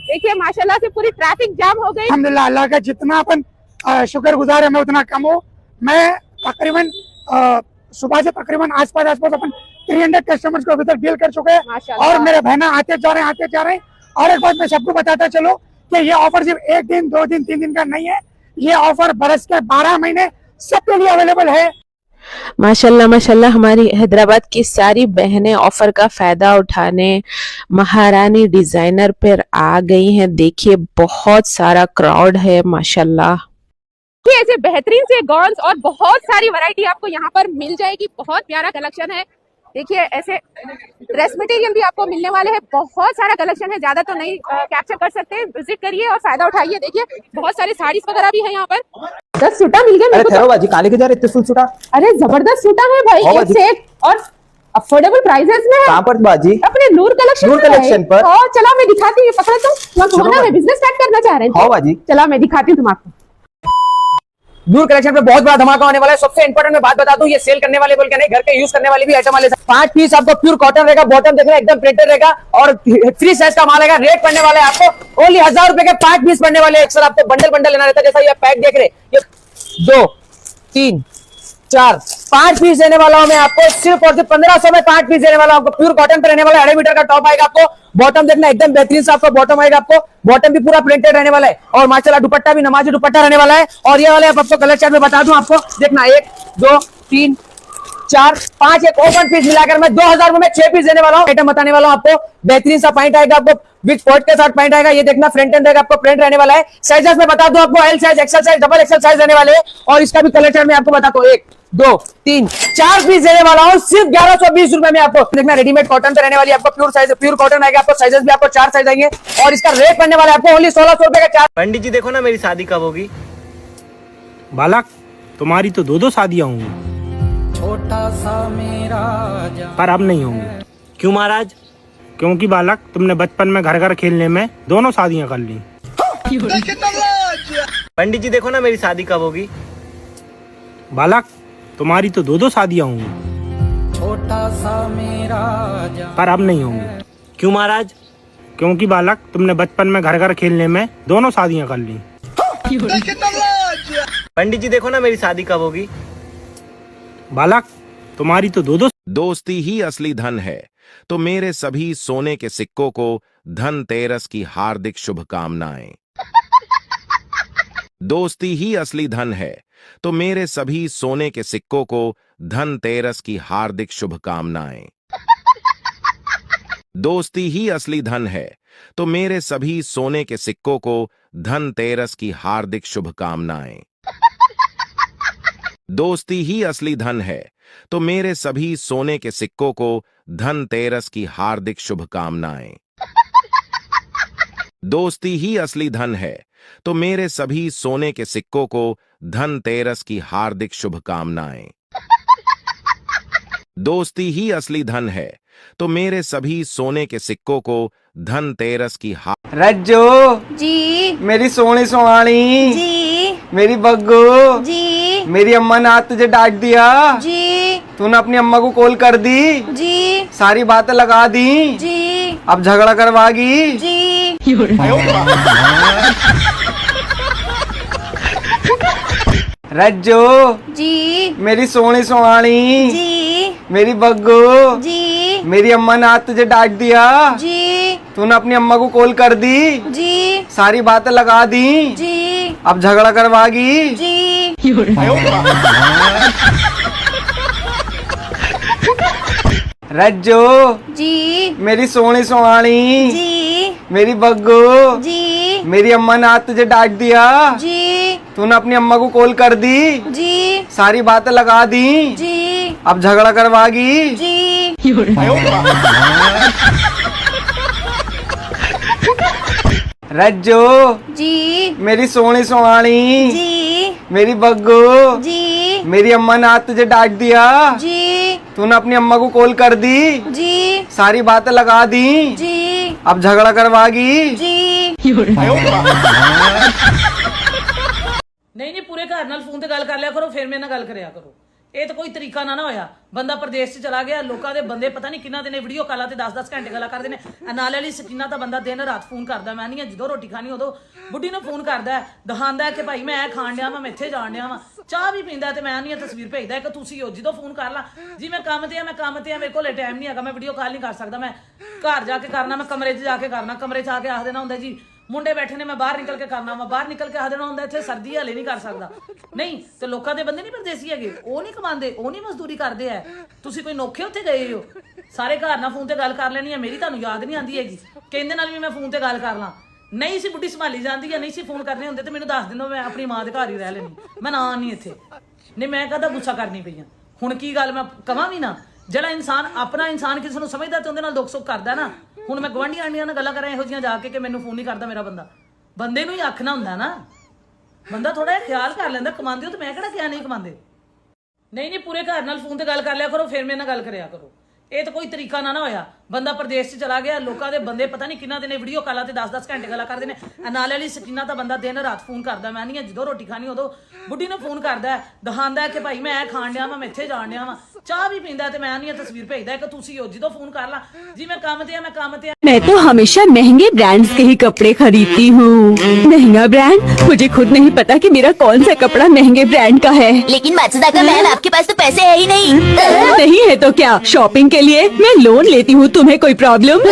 देखिए माशाल्लाह से पूरी ट्रैफिक जाम हो गई। अल्हम्दुलिल्लाह, अल्लाह का जितना अपन शुक्रगुजार है मैं उतना कम हो। मैं तकरीबन सुबह से तकरीबन आसपास अपन 300 कस्टमर्स को अभी तक डील कर चुके हैं और मेरे बहना आते जा रहे हैं। और एक बात मैं सबको बताता चलो कि ये ऑफर सिर्फ 1 दिन 2 दिन 3 दिन का नहीं है, ये ऑफर बरस के 12 महीने सबके लिए अवेलेबल है। माशाल्लाह माशाल्लाह हमारी हैदराबाद की सारी बहनें ऑफर का फायदा उठाने महारानी डिजाइनर पर आ गई हैं। देखिए बहुत सारा क्राउड है माशाल्लाह। कि ऐसे बेहतरीन से गाउन्स और बहुत सारी वैरायटी आपको यहाँ पर मिल जाएगी। बहुत प्यारा कलेक्शन है। देखिए ऐसे ड्रेस मटेरियल भी आपको मिलने वाले हैं। बहुत सारा कलेक्शन है, ज्यादा तो नहीं कैप्चर कर सकते। विजिट करिए और फायदा उठाइए। देखिए बहुत सारे साड़ीज वगैरह भी है यहाँ पर। 10 सूटा मिल गए मेरे को बाजी काले के जा रहे इतने सूटा। अरे जबरदस्त सूटा है भाई, एक से एक और अफोर्डेबल प्राइसेस में है। कहाँ पर बाजी? अपने नूर कलेक्शन पर। और चला मैं दिखाती हूँ, पकड़ा तुम है बिजनेस स्टार्ट करना चाह रहे हैं बाजी। चला मैं दिखाती हूँ तुम आपको। नूर कलेक्शन पे बहुत बड़ा धमाका होने वाला है। सबसे इंपॉर्टेंट मैं बात बता दूं, ये सेल करने वाले बोल के नहीं, घर के यूज करने वाले भी आइटम वाले 5 पीस आपको प्योर कॉटन रहेगा। बॉटम देखना एकदम प्रिंटेड रहेगा और फ्री साइज का माल रहेगा। रेट पड़ने वाला है आपको ओनली 1000 रुपए के 5 पीस पड़ने वाले। अक्सर आपको बंडल बंडल लेना रहता है, जैसा ये पैक देख रहे, ये 2 3 4 5 पीस देने वाला हूं मैं आपको। सिर्फ और सिर्फ 1500 में 5 पीस देने वाला हूं आपको। प्योर कॉटन पे रहने वाला 2.5 मीटर का टॉप आएगा आपको। बॉटम देखना एकदम बेहतरीन से आपको बॉटम आएगा आपको। बॉटम भी पूरा प्रिंटेड रहने वाला है और माशाल्लाह दुपट्टा भी नमाजी दुपट्टा रहने वाला है। और ये वाले आपको कलर चार्ट में बता दूं आपको, देखना 1 2 3 4 5 एक ओपन पीस मिलाकर मैं 2000 में 6 पीस देने वाला हूँ। आइटम बताने वाला हूँ आपको। बेहतरीन सा पैंट आएगा आपको, विद कोट के साथ पैंट आएगा। ये देखना फ्रंट एंड आपको प्रिंट रहने वाला है। साइजेस में बता दूं आपको, L size, XL size, double XL size रहने वाले हैं। और इसका भी कलर चार्ट में आपको बताता हूँ, 1 2 3 4 पीस देने वाला हूँ सिर्फ 1120 रुपए में आपको। देखना रेडीमेड कॉटन पे रहने वाली आपको प्योर साइज, प्योर कॉटन आएगा आपको। साइजेस भी आपको 4 साइज आएंगे और इसका रेट पड़ने वाला है आपको ओनली 1600 रुपए का 4। पंडित जी देखो ना मेरी शादी कब होगी? बालक तुम्हारी तो 2 शादियां होंगी, छोटा सा मेरा पर अब नहीं होंगी। क्यों महाराज? क्योंकि बालक तुमने बचपन में घर घर खेलने में दोनों शादियां कर ली। पंडित जी देखो ना मेरी शादी कब होगी? बालक तुम्हारी तो 2 शादियां होंगी, छोटा सा मेरा पर अब नहीं होंगी। क्यों महाराज? क्योंकि बालक तुमने बचपन में घर घर खेलने में दोनों शादियां कर ली। पंडित जी देखो ना मेरी शादी कब होगी? बालक तुम्हारी तो 2 दोस्ती ही असली धन है, तो मेरे सभी सोने के सिक्कों को धनतेरस की हार्दिक शुभकामनाएं। दोस्ती ही असली धन है, तो मेरे सभी सोने के सिक्कों को धनतेरस की हार्दिक शुभकामनाएं। दोस्ती ही असली धन है, तो मेरे सभी सोने के सिक्कों को धनतेरस की हार्दिक शुभकामनाएं। दोस्ती ही असली धन है, तो मेरे सभी सोने के सिक्कों को धनतेरस की हार्दिक शुभकामनाएं। दोस्ती ही असली धन है, तो मेरे सभी सोने के सिक्कों को धनतेरस की हार्दिक शुभकामनाएं। दोस्ती ही असली धन है, तो मेरे सभी सोने के सिक्कों को धनतेरस की रज्जो जी, मेरी सोनी सोहानी जी, मेरी बग्गू जी, मेरी अम्मा ने आज तुझे डांट दिया जी, तूने अपनी अम्मा को कॉल कर दी, जी, सारी बातें लगा दी, जी, अब झगड़ा करवागी, जी। रज्जो जी, मेरी सोनी सोहानी जी, मेरी बग्गू जी, मेरी अम्मा ने आज तुझे डांट दिया, जी, तूने अपनी अम्मा को कॉल कर दी, जी, सारी बातें लगा दी, जी, अब झगड़ा करवागी, जी। रज्जो जी, मेरी सोनी सोहानी जी, मेरी बग्गू जी, मेरी अम्मा ने आज तुझे डांट दिया, जी, तूने अपनी अम्मा को कॉल कर दी, जी, सारी बातें लगा दी, जी, अब झगड़ा करवागी, जी। रज्जो जी, मेरी सोनी सोहानी जी, मेरी बग्गू जी, मेरी अम्मा ने आज तुझे डांट दिया, जी, तूने अपनी अम्मा को कॉल कर दी, जी, सारी बातें लगा दी, जी, अब झगड़ा करवागी, जी। नहीं पूरे घर नाल फोन ते गल कर लिया करो, फिर मेरे नाल गल करया करो। ਇਹ ਤਾਂ ਕੋਈ ਤਰੀਕਾ ਨਾ ਹੋਇਆ। ਬੰਦਾ ਪ੍ਰਦੇਸ਼ 'ਚ ਚਲਾ ਗਿਆ, ਲੋਕਾਂ ਦੇ ਬੰਦੇ ਪਤਾ ਨਹੀਂ ਕਿੰਨਾ ਦਿਨੇ ਵੀਡੀਓ ਕਾਲਾਂ ਤੇ 10-10 ਘੰਟੇ ਗੱਲਾਂ ਕਰਦੇ ਨੇ। ਨਾਲੇ ਵਾਲੀ ਸਕੀਨਾ ਤਾਂ ਬੰਦਾ ਦਿਨ ਰਾਤ ਫੋਨ ਕਰਦਾ। ਮੈਂ ਨਹੀਂ ਜਦੋਂ ਰੋਟੀ ਖਾਣੀ ਉਦੋਂ ਬੁੱਢੀ ਨੂੰ ਫੋਨ ਕਰਦਾ, ਦਿਖਾਉਂਦਾ ਕਿ ਭਾਈ ਮੈਂ ਇਹ ਖਾਣ ਡਿਆ ਵਾਂ, ਮੈਂ ਇੱਥੇ ਜਾਣ ਡਿਆ ਵਾਂ। ਚਾਹ ਵੀ ਪੀਂਦਾ ਤੇ ਮੈਂ ਨਹੀਂ ਤਸਵੀਰ ਭੇਜਦਾ ਕਿ ਤੁਸੀਂ ਹੋ। ਜਦੋਂ ਫੋਨ ਕਰ ਲਾ ਜੀ ਮੈਂ ਕੰਮ ਤੇ ਆ, ਮੈਂ ਕੰਮ ਤੇ ਆ, ਮੇਰੇ ਕੋਲ ਟਾਈਮ ਨਹੀਂ ਹੈਗਾ, ਮੈਂ ਵੀਡੀਓ ਕਾਲ ਨਹੀਂ ਕਰ ਸਕਦਾ, ਮੈਂ ਘਰ ਜਾ ਕੇ ਕਰਨਾ, ਮੈਂ ਕਮਰੇ 'ਚ ਜਾ ਕੇ ਕਰਨਾ। ਕਮਰੇ 'ਚ ਆ ਕੇ ਆਖ ਦੇਣਾ ਹੁੰਦਾ ਜੀ ਮੁੰਡੇ ਬੈਠੇ ਨੇ ਮੈਂ ਬਾਹਰ ਨਿਕਲ ਕੇ ਕਰਨਾ ਵਾ ਬਾਹਰ ਨਿਕਲ ਕੇ ਹਦਣਾ ਹੁੰਦਾ ਇੱਥੇ ਸਰਦੀ ਹਲੇ ਨਹੀਂ ਕਰ ਸਕਦਾ ਨਹੀਂ ਤੇ ਲੋਕਾਂ ਦੇ ਬੰਦੇ ਨਹੀਂ ਪਰਦੇਸੀ ਹੈਗੇ ਉਹ ਨਹੀਂ ਕਮਾਉਂਦੇ ਉਹ ਨਹੀਂ ਮਜ਼ਦੂਰੀ ਕਰਦੇ ਐ ਤੁਸੀਂ ਕੋਈ ਨੋਖੇ ਉੱਥੇ ਗਏ ਹੋ ਸਾਰੇ ਘਰ ਨਾਲ ਫੋਨ ਤੇ ਗੱਲ ਕਰ ਲੈਣੀ ਹੈ ਮੇਰੀ ਤੁਹਾਨੂੰ ਯਾਦ ਨਹੀਂ ਆਉਂਦੀ ਹੈਗੀ ਕਹਿੰਦੇ ਨਾਲ ਵੀ ਮੈਂ ਫੋਨ ਤੇ ਗੱਲ ਕਰ ਲਾਂ ਨਹੀਂ ਸੀ ਬੁੱਢੀ ਸੰਭਾਲੀ ਜਾਂਦੀ ਹੈ ਨਹੀਂ ਸੀ ਫੋਨ ਕਰਨੇ ਹੁੰਦੇ ਤੇ ਮੈਨੂੰ ਦੱਸ ਦਿੰਦਾ ਮੈਂ ਆਪਣੀ ਮਾਂ ਦੇ ਘਰ ਹੀ ਰਹਿ ਲੈਣੀ ਮੈਂ ਨਾ ਨਹੀਂ ਇੱਥੇ ਨਹੀਂ ਮੈਂ ਕਦਾ ਗੁੱਸਾ ਕਰਨੀ ਪਈਆਂ ਹੁਣ ਕੀ ਗੱਲ ਮੈਂ ਕਵਾਂ ਵੀ ਨਾ ਜਿਹੜਾ ਇਨਸਾਨ ਆਪਣਾ ਇਨਸਾਨ ਕਿਸੇ ਨੂੰ ਸਮਝਦਾ ਤੇ ਉਹਦੇ ਨਾਲ ਦੁੱਖ ਸੁੱਖ ਕਰਦਾ ਨਾ ਹੁਣ ਮੈਂ ਗਵਾਂਢੀ ਆਂਢੀਆਂ ਨਾਲ ਗੱਲਾਂ ਕਰਾਂ ਇਹੋ ਜਿਹੀਆਂ ਜਾ ਕੇ ਕਿ ਮੈਨੂੰ ਫੋਨ ਨਹੀਂ ਕਰਦਾ ਮੇਰਾ ਬੰਦਾ ਬੰਦੇ ਨੂੰ ਹੀ ਆਖਣਾ ਹੁੰਦਾ ਨਾ ਬੰਦਾ ਥੋੜਾ ਜਿਹਾ ਖਿਆਲ ਕਰ ਲੈਂਦਾ ਕਮਾਉਂਦੇ ਹੋ ਤੇ ਮੈਂ ਕਿਹੜਾ ਕਿਹਾ ਨਹੀਂ ਕਮਾਉਂਦੇ ਨਹੀਂ ਪੂਰੇ ਘਰ ਨਾਲ ਫੋਨ ਤੇ ਗੱਲ ਕਰ ਲਿਆ ਕਰੋ ਫਿਰ ਮੇਰੇ ਨਾਲ ਗੱਲ ਕਰਿਆ ਕਰੋ ਇਹ ਤਾਂ ਕੋਈ ਤਰੀਕਾ ਨਾ ਹੋਇਆ ਬੰਦਾ ਪ੍ਰਦੇਸ਼ 'ਚ ਚਲਾ ਗਿਆ ਲੋਕਾਂ ਦੇ ਬੰਦੇ ਪਤਾ ਨਹੀਂ ਕਿੰਨਾ ਦਿਨੇ ਵੀਡੀਓ ਕਾਲਾਂ ਤੇ 10-10 ਘੰਟੇ ਗੱਲਾਂ ਕਰਦੇ ਨੇ ਨਾਲੇ ਵਾਲੀ ਸਕੀਨਾ ਤਾਂ ਬੰਦਾ ਦਿਨ ਰਾਤ ਫੋਨ ਕਰਦਾ ਮੈਂ ਨਹੀਂ ਜਦੋਂ ਰੋਟੀ ਖਾਣੀ ਉਦੋਂ ਬੁੱਢੀ ਨੂੰ ਫੋਨ ਕਰਦਾ ਦਿਖਾਉਂਦਾ ਕਿ ਭਾਈ ਮੈਂ ਖਾਣ ਡਿਆ ਵਾਂ ਮੈਂ ਇੱਥੇ ਜਾਣ ਡਿਆ ਵਾਂ ਚਾਹ ਵੀ ਪੀਂਦਾ ਤੇ ਮੈਂ ਨਹੀਂ ਤਸਵੀਰ ਭੇਜਦਾ ਕਿ ਤੁਸੀਂ ਹੋ ਜਦੋਂ ਫੋਨ ਕਰ ਲਾਂ ਜੀ ਮੈਂ ਕੰਮ ਤੇ ਆ मैं तो हमेशा महंगे ब्रांड्स के ही कपड़े खरीदती हूँ महंगा ब्रांड मुझे खुद नहीं पता कि मेरा कौन सा कपड़ा महंगे ब्रांड का है लेकिन मात्सुदा का मैम आपके पास तो पैसे है ही नहीं नहीं है तो क्या शॉपिंग के लिए मैं लोन लेती हूँ तुम्हें कोई प्रॉब्लम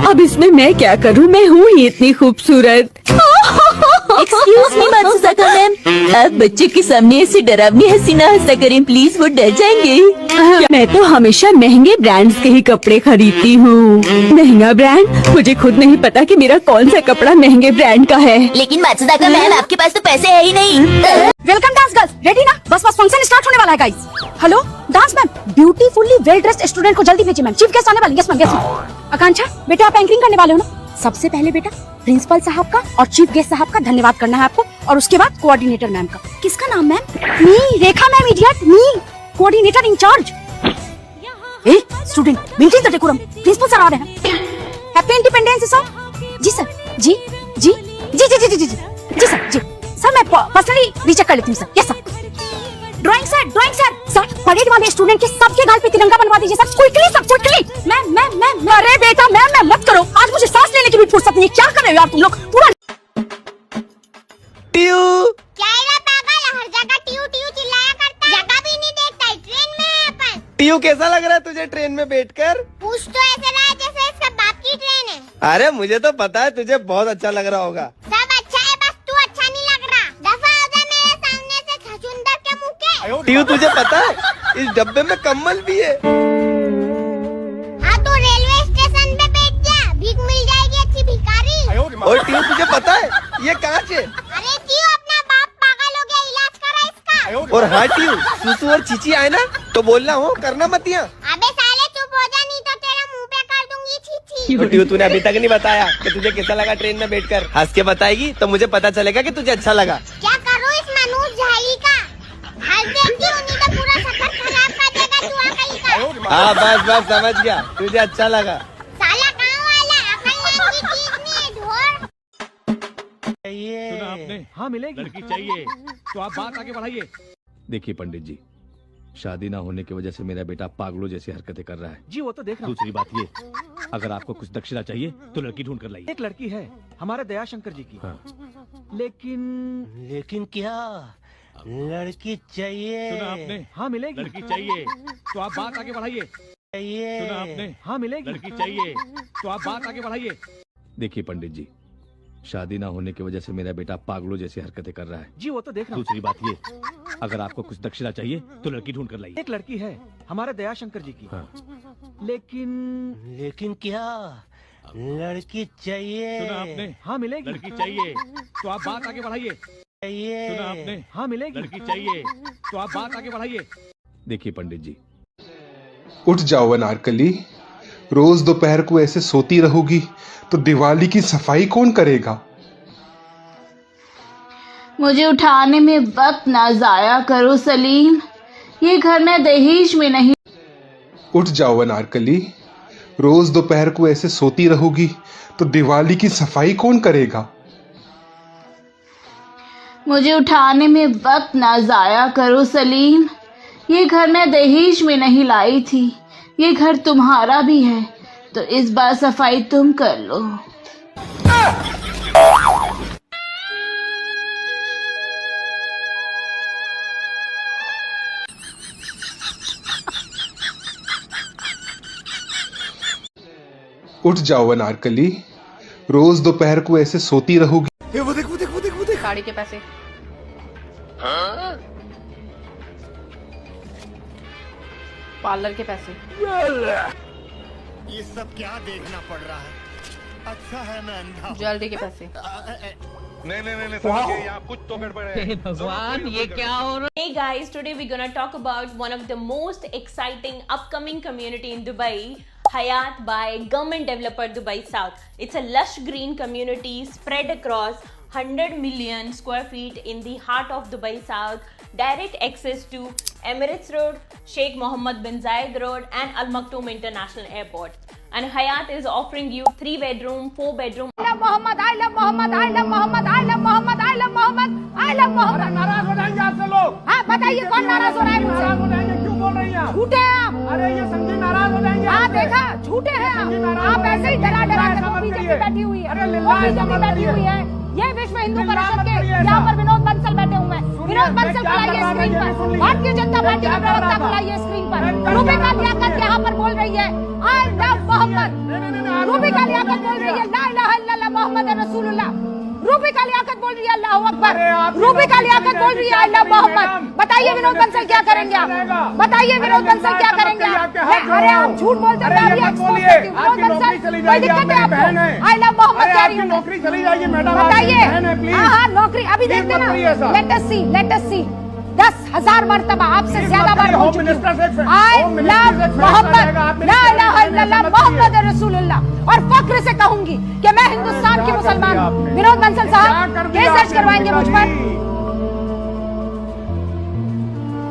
अब इसमें मैं क्या करूँ मैं हूँ ही इतनी खूबसूरत एक्सक्यूज मी मात्सुदा का मैम आप बच्चे के सामने ऐसी डरावनी हंसी ना हंसा करें प्लीज वो डर जाएंगे मैं तो हमेशा महंगे ब्रांड्स के ही कपड़े खरीदती हूँ महंगा ब्रांड मुझे खुद नहीं पता कि मेरा कौन सा कपड़ा महंगे ब्रांड का है लेकिन मात्सुदा का मैम आपके पास तो पैसे है ही नहीं वेलकम डांस गर्ल्स रेडी ना बस फंक्शन स्टार्ट होने वाला है guys hello dance ma'am beautifully well dressed student को जल्दी भेजिए मैम चीफ गेस्ट आने वाले यस मैम आकांक्षा बेटा आप एंकरिंग करने वाले हो ना सबसे पहले बेटा प्रिंसिपल साहब का और चीफ गेस्ट साहब का धन्यवाद करना है आपको और उसके बाद कोऑर्डिनेटर मैम का किसका नाम ma'am me Rekha ma'am idiot me coordinator incharge student maintain the decorum principal sir आ रहे हैं happy independence sir ji sir ji जी जी जी जी जी जी जी सर मैं पर्सनली रीचेक कर लेती हूँ sir yes sir drawing sir parade वाले स्टूडेंट के सबके गाल पे तिरंगा बनवा दीजिए सर क्विकली मैम अरे बेटा मैम मत करो आज मुझे सांस लेने की भी फुर्सत नहीं है क्या कर रहे हो यार तुम लोग पूरा ट्यू क्या है पागल हर जगह ट्यू ट्यू चिल्लाया करता है जगह भी नहीं देखता है ट्रेन में है अपन ट्यू कैसा लग रहा है तुझे ट्रेन में बैठकर पूछ तो ऐसे रहा है जैसे इसका बाप की ट्रेन है अरे मुझे तो पता है तुझे बहुत अच्छा लग रहा होगा सब अच्छा है बस तू अच्छा नहीं लग रहा दफा हो जा मेरे सामने से छछुंदर के मुंह के ट्यू तुझे पता है इस डब्बे में कम्बल भी है हाँ तो रेलवे स्टेशन पे बैठ जा भीख मिल जाएगी अच्छी भिखारी और ट्यू तुझे पता है ये कांच है अरे ट्यू अपना बाप पागल हो गया इलाज करा इसका और हाँ ट्यू सुसु और चीची आए ना तो बोलना हो करना मत यहाँ अबे साले चुप हो जा नहीं तो तेरा मुंह पे कर दूंगी छी तो ट्यू तूने अभी तक नहीं बताया कि तुझे कैसा लगा ट्रेन में बैठकर हंस के बताएगी तो मुझे पता चलेगा कि तुझे अच्छा लगा क्या करूँ इस मनोज झाई का हंस देती हूँ नहीं तो पूरा सफर खराब कर देगा तू आकई का हाँ बस समझ गया तुझे अच्छा लगा साला गाँव वाला अकल नाम की चीज नहीं है ढोर सुना आपने हाँ मिलेगी लड़की चाहिए तो आप बात आगे बढ़ाइए देखिए पंडित जी शादी ना होने की वजह से मेरा बेटा पागलों जैसी हरकतें कर रहा है जी वो तो देख रहा हूं। दूसरी बात ये अगर आपको कुछ दक्षिणा चाहिए तो लड़की ढूंढ कर लाइए एक लड़की है हमारे दयाशंकर जी की हाँ। लेकिन क्या लड़की चाहिए सुना आपने हाँ मिलेगी लड़की चाहिए तो आप बात आगे बढ़ाइए सुना आपने हाँ मिलेगी लड़की चाहिए तो आप बात आगे बढ़ाइए देखिए पंडित जी शादी ना होने की वजह से मेरा बेटा पागलों जैसी हरकतें कर रहा है जी वो तो देख रहा हूं। दूसरी बात ये अगर आपको कुछ दक्षिणा चाहिए तो लड़की ढूंढ कर लाइए एक लड़की है हमारे दयाशंकर जी की हाँ। लेकिन क्या लड़की चाहिए सुना आपने हाँ मिलेगी लड़की चाहिए तो आप बात आगे बढ़ाइए सुना आपने हाँ मिलेगी लड़की चाहिए तो आप बात आगे बढ़ाइए देखिए पंडित जी उठ जाओ अनारकली रोज दोपहर को ऐसे सोती रहोगी तो दिवाली की सफाई कौन करेगा मुझे उठाने में वक्त ना जाया करो सलीम ये घर मैं दहेज में नहीं उठ जाओ अनारकली रोज दोपहर को ऐसे सोती रहोगी तो दिवाली की सफाई कौन करेगा मुझे उठाने में वक्त ना जाया करो सलीम ये घर मैं दहेज में नहीं लाई थी ये घर तुम्हारा भी है तो इस बार सफाई तुम कर लो उठ जाओ अनारकली रोज दोपहर को ऐसे सोती रहोगी। वो देख गाड़ी के पैसे। पार्लर के पैसे। ये सब क्या देखना पड़ रहा है? अच्छा है मैं अंधा। ज्वेलरी के पैसे। नहीं समझ गए, यहाँ कुछ तो गड़बड़ है। भगवान ये क्या हो रहा है? Hey guys, today we're gonna talk about one of the most exciting upcoming community in Dubai, Hayat by government developer Dubai South. It's a lush green community spread across 100 million square feet in the heart of Dubai South. Direct access to Emirates Road, Sheikh Mohammed bin Zayed Road and Al Maktoum International Airport. And Hayat is offering you 3-bedroom, 4-bedroom. I love Mohammed, I love Mohammed, I love Mohammed, I love Mohammed, I love Mohammed, I love Mohammed. नाराज हो जाएंगे आपसे लोग। हाँ बताइए कौन नाराज हो रहा है मुझसे? नाराज हो जाएंगे, क्यों बोल रही हैं आप? झूठे हैं आप। अरे ये संजीव नाराज हो जाएंगे। हाँ देखा, झूठे हैं आप। आप ऐसे ही डरा कर बीजेपी बैठी हुई है। बीजेपी बैठी हुई है। ये विश्व हिंदू परिषद के यहाँ पर विनोद बंसल बैठे हुए हैं। विनोद बंसल बुलाइए स्क्रीन पर। भारतीय जनता पार्टी के प्रवक्ता बुलाइए स्क्रीन पर। रूबिका लियाकत यहाँ पर बोल रही है आई लव मोहम्मद। रूबिका लियाकत बोल रही है ला इलाहा इल्लल्लाह मोहम्मद रसूलुल्लाह। रूबिका लियाकत बोल रही है अल्लाहू अकबर। रूबिका लियाकत बोल रही है आई लव मोहम्मद। बताइए विनोद बंसल क्या करेंगे आप? बताइए विनोद बंसल क्या करेंगे आप? अरे आप झूठ बोलते हैं। विनोद बंसल कोई दिक्कत है आपको? आई लव मोहम्मद कह रही हूँ। नौकरी चली जाएगी मैडम। बताइए। हाँ नौकरी अभी देखते ना। लेट अस सी 10,000 मरतबा आपसे ज्यादा बार हो चुकी हूँ। आई लव मोहम्मद, ला इलाहा इल्लल्लाह मोहम्मद रसूलुल्लाह। और फख्र से कहूंगी कि मैं हिंदुस्तान की मुसलमान हूँ। विनोद बंसल साहब केस दर्ज करवाएंगे मुझ पर।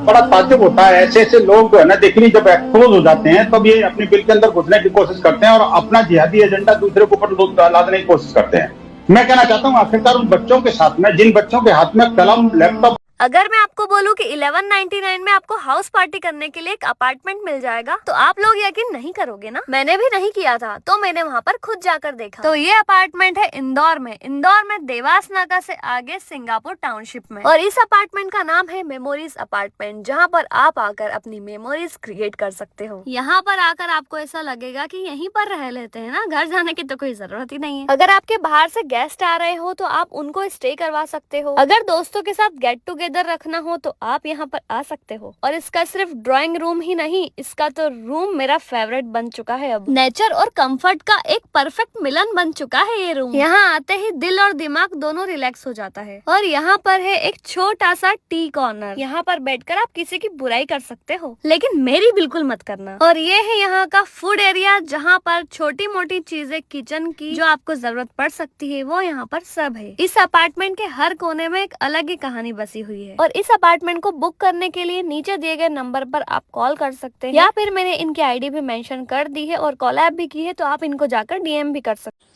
बड़ा ताज्जुब होता है, ऐसे लोग जो है ना देखिए जब एक्सपोज हो जाते हैं तब ये अपने बिल के अंदर घुसने की कोशिश करते हैं और अपना जिहादी एजेंडा दूसरे के ऊपर लादने की कोशिश करते हैं। मैं कहना चाहता हूँ आखिरकार उन बच्चों के साथ में, जिन बच्चों के हाथ में कलम लैपटॉप। अगर मैं आपको बोलूं कि 1199 में आपको हाउस पार्टी करने के लिए एक अपार्टमेंट मिल जाएगा तो आप लोग यकीन नहीं करोगे ना। मैंने भी नहीं किया था तो मैंने वहाँ पर खुद जाकर देखा। तो ये अपार्टमेंट है इंदौर में देवास नाका से आगे सिंगापुर टाउनशिप में। और इस अपार्टमेंट का नाम है मेमोरीज अपार्टमेंट, जहाँ पर आप आकर अपनी मेमोरीज क्रिएट कर सकते हो। यहाँ पर आकर आपको ऐसा लगेगा कि यहीं पर रह लेते हैं ना, घर जाने की तो कोई जरूरत ही नहीं है। अगर आपके बाहर से गेस्ट आ रहे हो तो आप उनको स्टे करवा सकते हो। अगर दोस्तों के साथ गेट टुगेदर रखना हो तो आप यहाँ पर आ सकते हो। और इसका सिर्फ ड्राइंग रूम ही नहीं, इसका तो रूम मेरा फेवरेट बन चुका है। अब नेचर और कंफर्ट का एक परफेक्ट मिलन बन चुका है ये रूम। यहाँ आते ही दिल और दिमाग दोनों रिलैक्स हो जाता है। और यहाँ पर है एक छोटा सा टी कॉर्नर, यहाँ पर बैठकर आप किसी की बुराई कर सकते हो लेकिन मेरी बिल्कुल मत करना। और ये है यहाँ का फूड एरिया, जहाँ पर छोटी मोटी चीजें किचन की जो आपको जरूरत पड़ सकती है वो यहाँ पर सब है। इस अपार्टमेंट के हर कोने में एक अलग ही कहानी बसी हुई है। और इस अपार्टमेंट को बुक करने के लिए नीचे दिए गए नंबर पर आप कॉल कर सकते हैं या फिर मैंने इनकी आईडी भी मेंशन कर दी है और कॉलैब भी की है, तो आप इनको जाकर डीएम भी कर सकते हैं।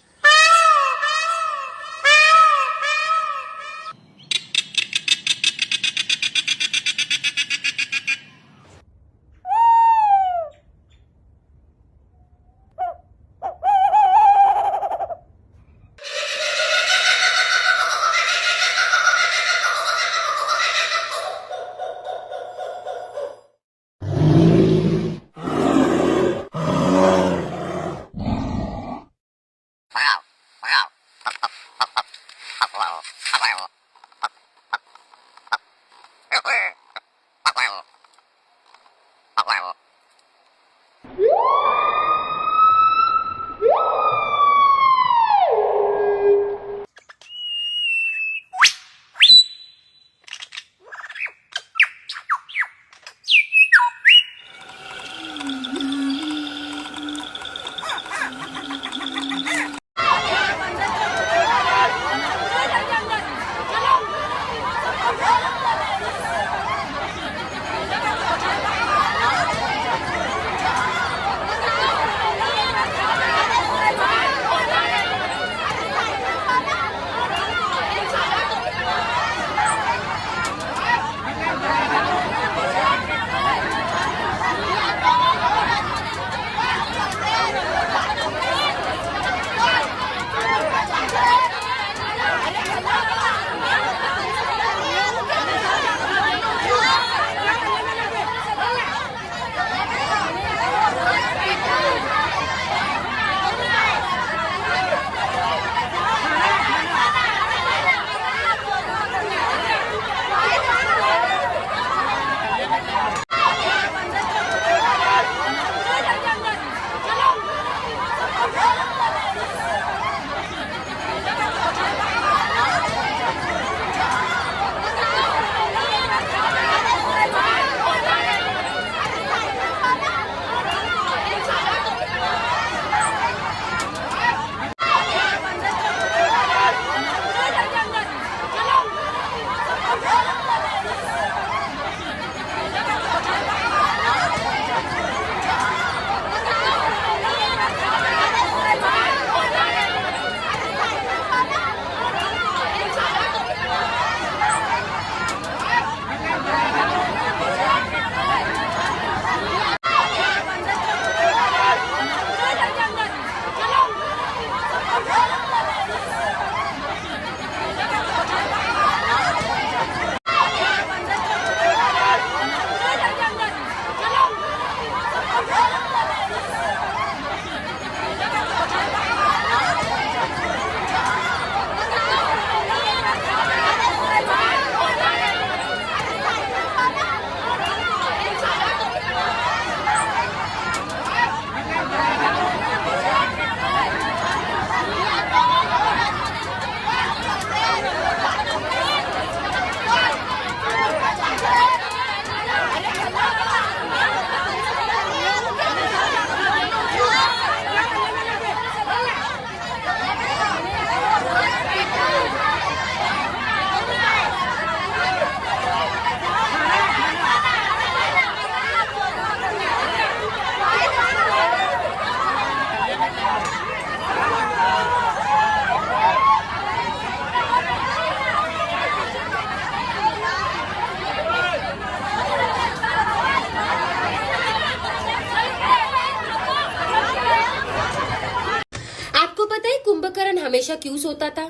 हमेशा क्यों सोता था?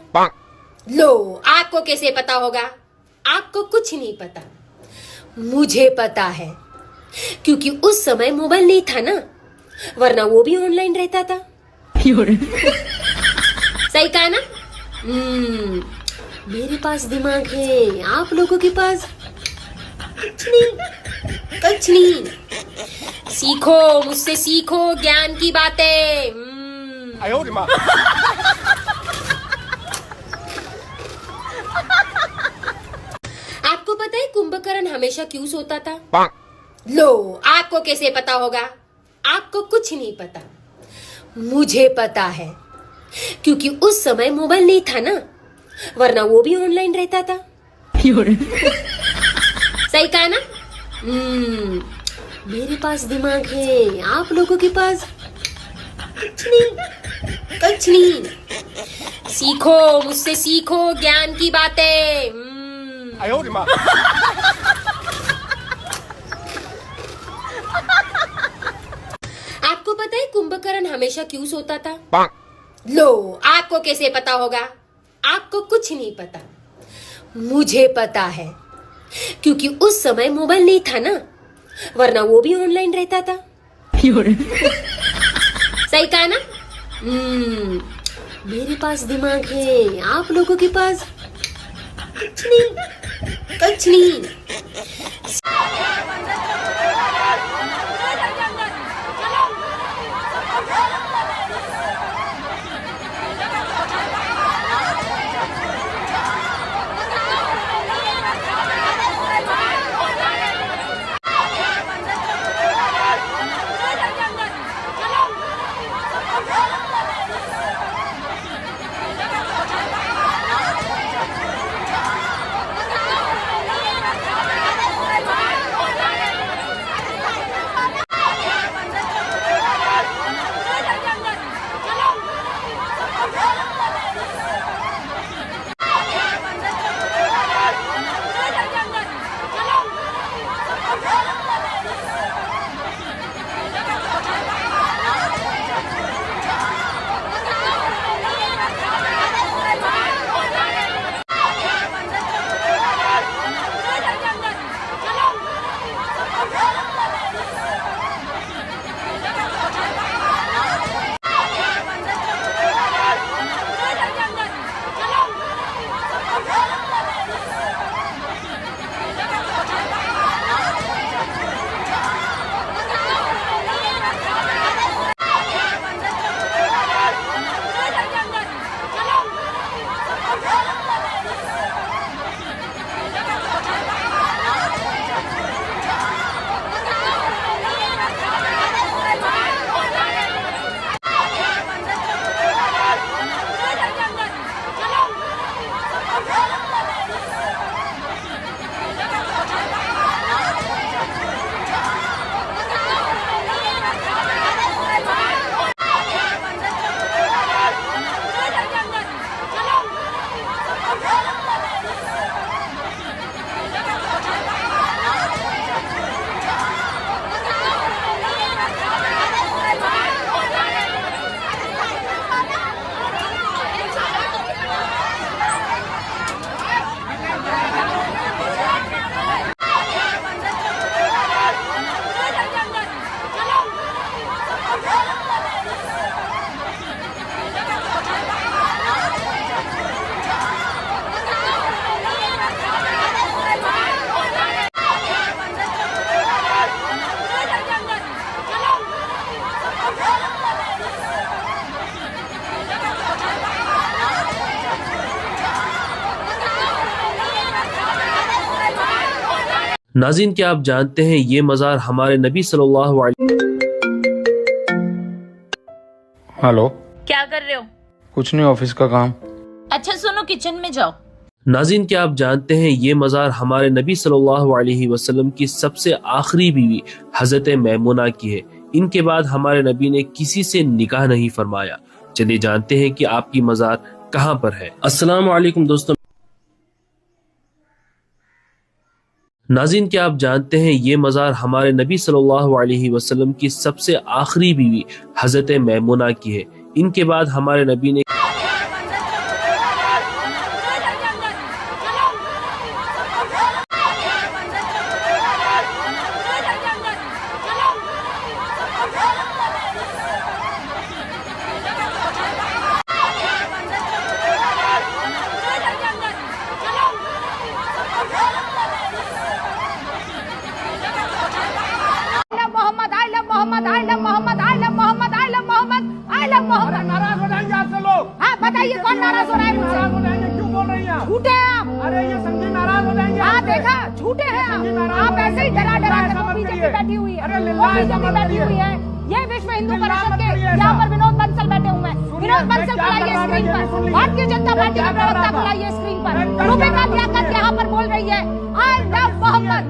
लो, आपको कैसे पता होगा? आपको कुछ नहीं पता, मुझे पता है, क्योंकि उस समय मोबाइल नहीं था ना, वरना वो भी ऑनलाइन रहता था। सही कहा ना? मेरे पास दिमाग है, आप लोगों के पास कुछ नहीं। सीखो, मुझसे सीखो ज्ञान की बातें। आपको पता है कुंभकर्ण हमेशा क्यों सोता था? लो, आपको कैसे पता होगा? आपको कुछ नहीं पता, मुझे पता है, क्योंकि उस समय मोबाइल नहीं था ना, वरना वो भी ऑनलाइन रहता था। सही कहा ना? मेरे पास दिमाग है, आप लोगों के पास कुछ नहीं। सीखो, मुझसे सीखो ज्ञान की बातें। आपको पता है कुंभकर्ण हमेशा क्यों सोता था? लो, आपको कैसे पता होगा? आपको कुछ नहीं पता, मुझे पता है, क्योंकि उस समय मोबाइल नहीं था ना, वरना वो भी ऑनलाइन रहता था। सही कहा ना? मेरे पास दिमाग है, आप लोगों के पास कुछ नहीं। नाज़रीन, क्या आप जानते हैं ये मज़ार हमारे नबी सल्लल्लाहु अलैहि। हेलो, क्या कर रहे हो? कुछ नहीं, ऑफिस का काम। अच्छा सुनो, किचन में जाओ। नाज़रीन, क्या आप जानते हैं ये मज़ार हमारे नबी सल्लल्लाहु अलैहि वसल्लम की सबसे आखिरी बीवी हजरत मैमुना की है। इनके बाद हमारे नबी ने किसी से निकाह नहीं फरमाया। चलिए जानते हैं कि आपकी मज़ार कहाँ पर है। अस्सलामु अलैकुम दोस्तों। नाज़रीन, क्या आप जानते हैं ये मज़ार हमारे नबी सल्लल्लाहु अलैहि वसल्लम की सबसे आखिरी बीवी हजरत मैमुना की है। इनके बाद हमारे नबी ने बताइए कौन नाराज हो रहा है मुझसे? क्यों बोल रही हैं आप? झूठे हैं आप। अरे ये समझी नाराज हो जाएंगे। हाँ देखा, झूठे हैं आप ऐसे ही डरा डरा कर। वो बीजेपी बैठी हुई है, वो बीजेपी बैठी हुई है। ये विश्व हिंदू परिषद के यहाँ पर विनोद बंसल बैठे हुए हैं। विनोद बंसल बुलाइए स्क्रीन पर, भारतीय जनता पार्टी के प्रवक्ता बुलाइए स्क्रीन पर। रूबिका लियाकत यहाँ पर बोल रही है आई लव मोहम्मद।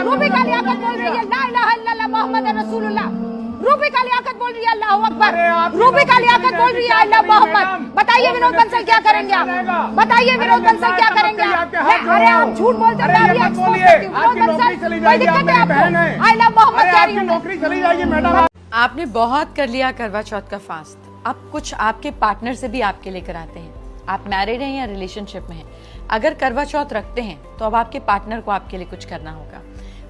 रूबिका लियाकत बोल रही है ला इलाहा इल्लल्लाह मोहम्मद रसूलुल्लाह। रूबिका लियाकत बोल रही है अल्लाहू अकबर। रूबिका लियाकत बोल रही है आई लव मोहम्मद। बताइए विनोद बंसल क्या करेंगे आप? बताइए विनोद बंसल क्या करेंगे आप? अरे आप झूठ बोलते हैं। विनोद बंसल कोई दिक्कत है आपको? आई लव मोहम्मद कह रही हूं। नौकरी चली जाएगी मैडम। आपने बहुत कर लिया करवा चौथ का फास्ट। अब कुछ आपके पार्टनर से भी आपके लेकर आते हैं। आप मैरिड हैं या रिलेशनशिप में हैं, अगर करवा चौथ रखते हैं तो अब आपके पार्टनर को आपके लिए कुछ करना होगा।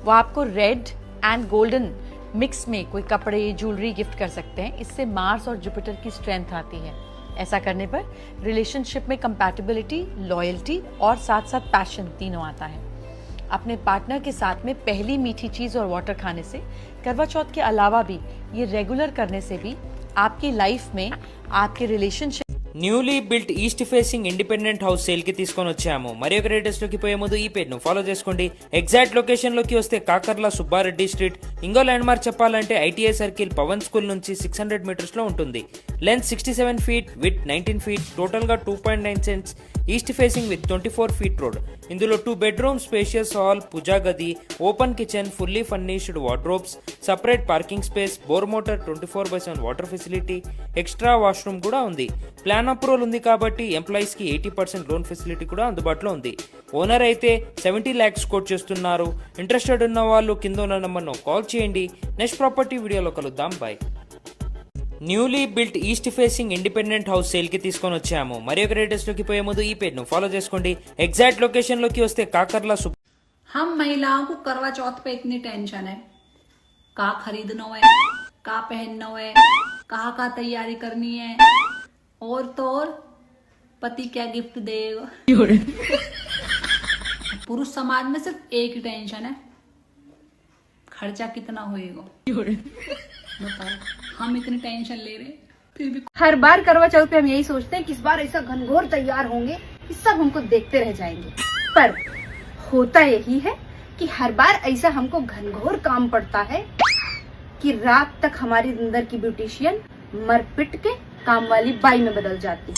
वो आपको रेड एंड गोल्डन मिक्स में कोई कपड़े ज्वेलरी गिफ्ट कर सकते हैं। इससे मार्स और जुपिटर की स्ट्रेंथ आती है। ऐसा करने पर रिलेशनशिप में कंपैटिबिलिटी, लॉयल्टी और साथ साथ पैशन तीनों आता है। अपने पार्टनर के साथ में पहली मीठी चीज और वाटर खाने से, करवा चौथ के अलावा भी ये रेगुलर करने से भी आपकी लाइफ में आपके relationship newly built east facing independent house sale కి తీసుకొని వచ్చాము. మరి ఒక లేటెస్ట్ లోకి పోయే ముందు ఈ పేజ్ ను ఫాలో చేసుకోండి. ఎగ్జాక్ట్ లొకేషన్ లోకి వస్తే కాకర్ల సుబ్బారెడ్డి స్ట్రీట్. ఇంకో ల్యాండ్ మార్క్ చెప్పాలంటే ఐటీఐ సర్కిల్ పవన్ స్కూల్ నుంచి 600 మీటర్స్ లో ఉంటుంది. Length 67 feet, with 19 feet, total గా 2.9 cents. East facing with 24 feet road. ఇందులో 2 బెడ్రూమ్, స్పేషియస్ హాల్, పూజా గది, open kitchen, fully furnished wardrobes, separate parking space, bore motor, 24/7 water facility, extra washroom కూడా ఉంది. ప్లాన్ అప్రూవల్ ఉంది కాబట్టి ఎంప్లాయీస్ కి 80% లోన్ ఫెసిలిటీ కూడా అందుబాటులో ఉంది. ఓనర్ అయితే 70 lakhs కోట్ చేస్తున్నారు. ఇంట్రెస్టెడ్ ఉన్న వాళ్ళు కింద ఉన్న నంబర్ను కాల్ చేయండి. నెక్స్ట్ ప్రాపర్టీ వీడియోలో కలుద్దాం. Bye. Newly built east facing independent house sale కి తీసుకొని వచ్చాము. మరి ఒక లేటెస్ట్ లోకి పోయే ముందు ఈ పేజ్ ను ఫాలో చేసుకోండి. ఎగ్జాక్ట్ లొకేషన్ లోకి వస్తే కాకర్ల हम महिलाओं को करवा चौथ पे इतनी टेंशन है, का खरीदना है, का पहनना है, कहाँ का तैयारी करनी है, और तो और पति क्या गिफ्ट देगा। पुरुष समाज में सिर्फ एक ही टेंशन है, खर्चा कितना होएगा। बताओ, हम इतनी टेंशन ले रहे फिर भी। हर बार करवा चौथ पे हम यही सोचते हैं कि इस बार ऐसा घनघोर तैयार होंगे कि सब हमको देखते रह जाएंगे, पर होता यही है कि हर बार ऐसा हमको घनघोर काम पड़ता है कि रात तक हमारी अंदर की ब्यूटिशियन मर पिट के काम वाली बाई में बदल जाती।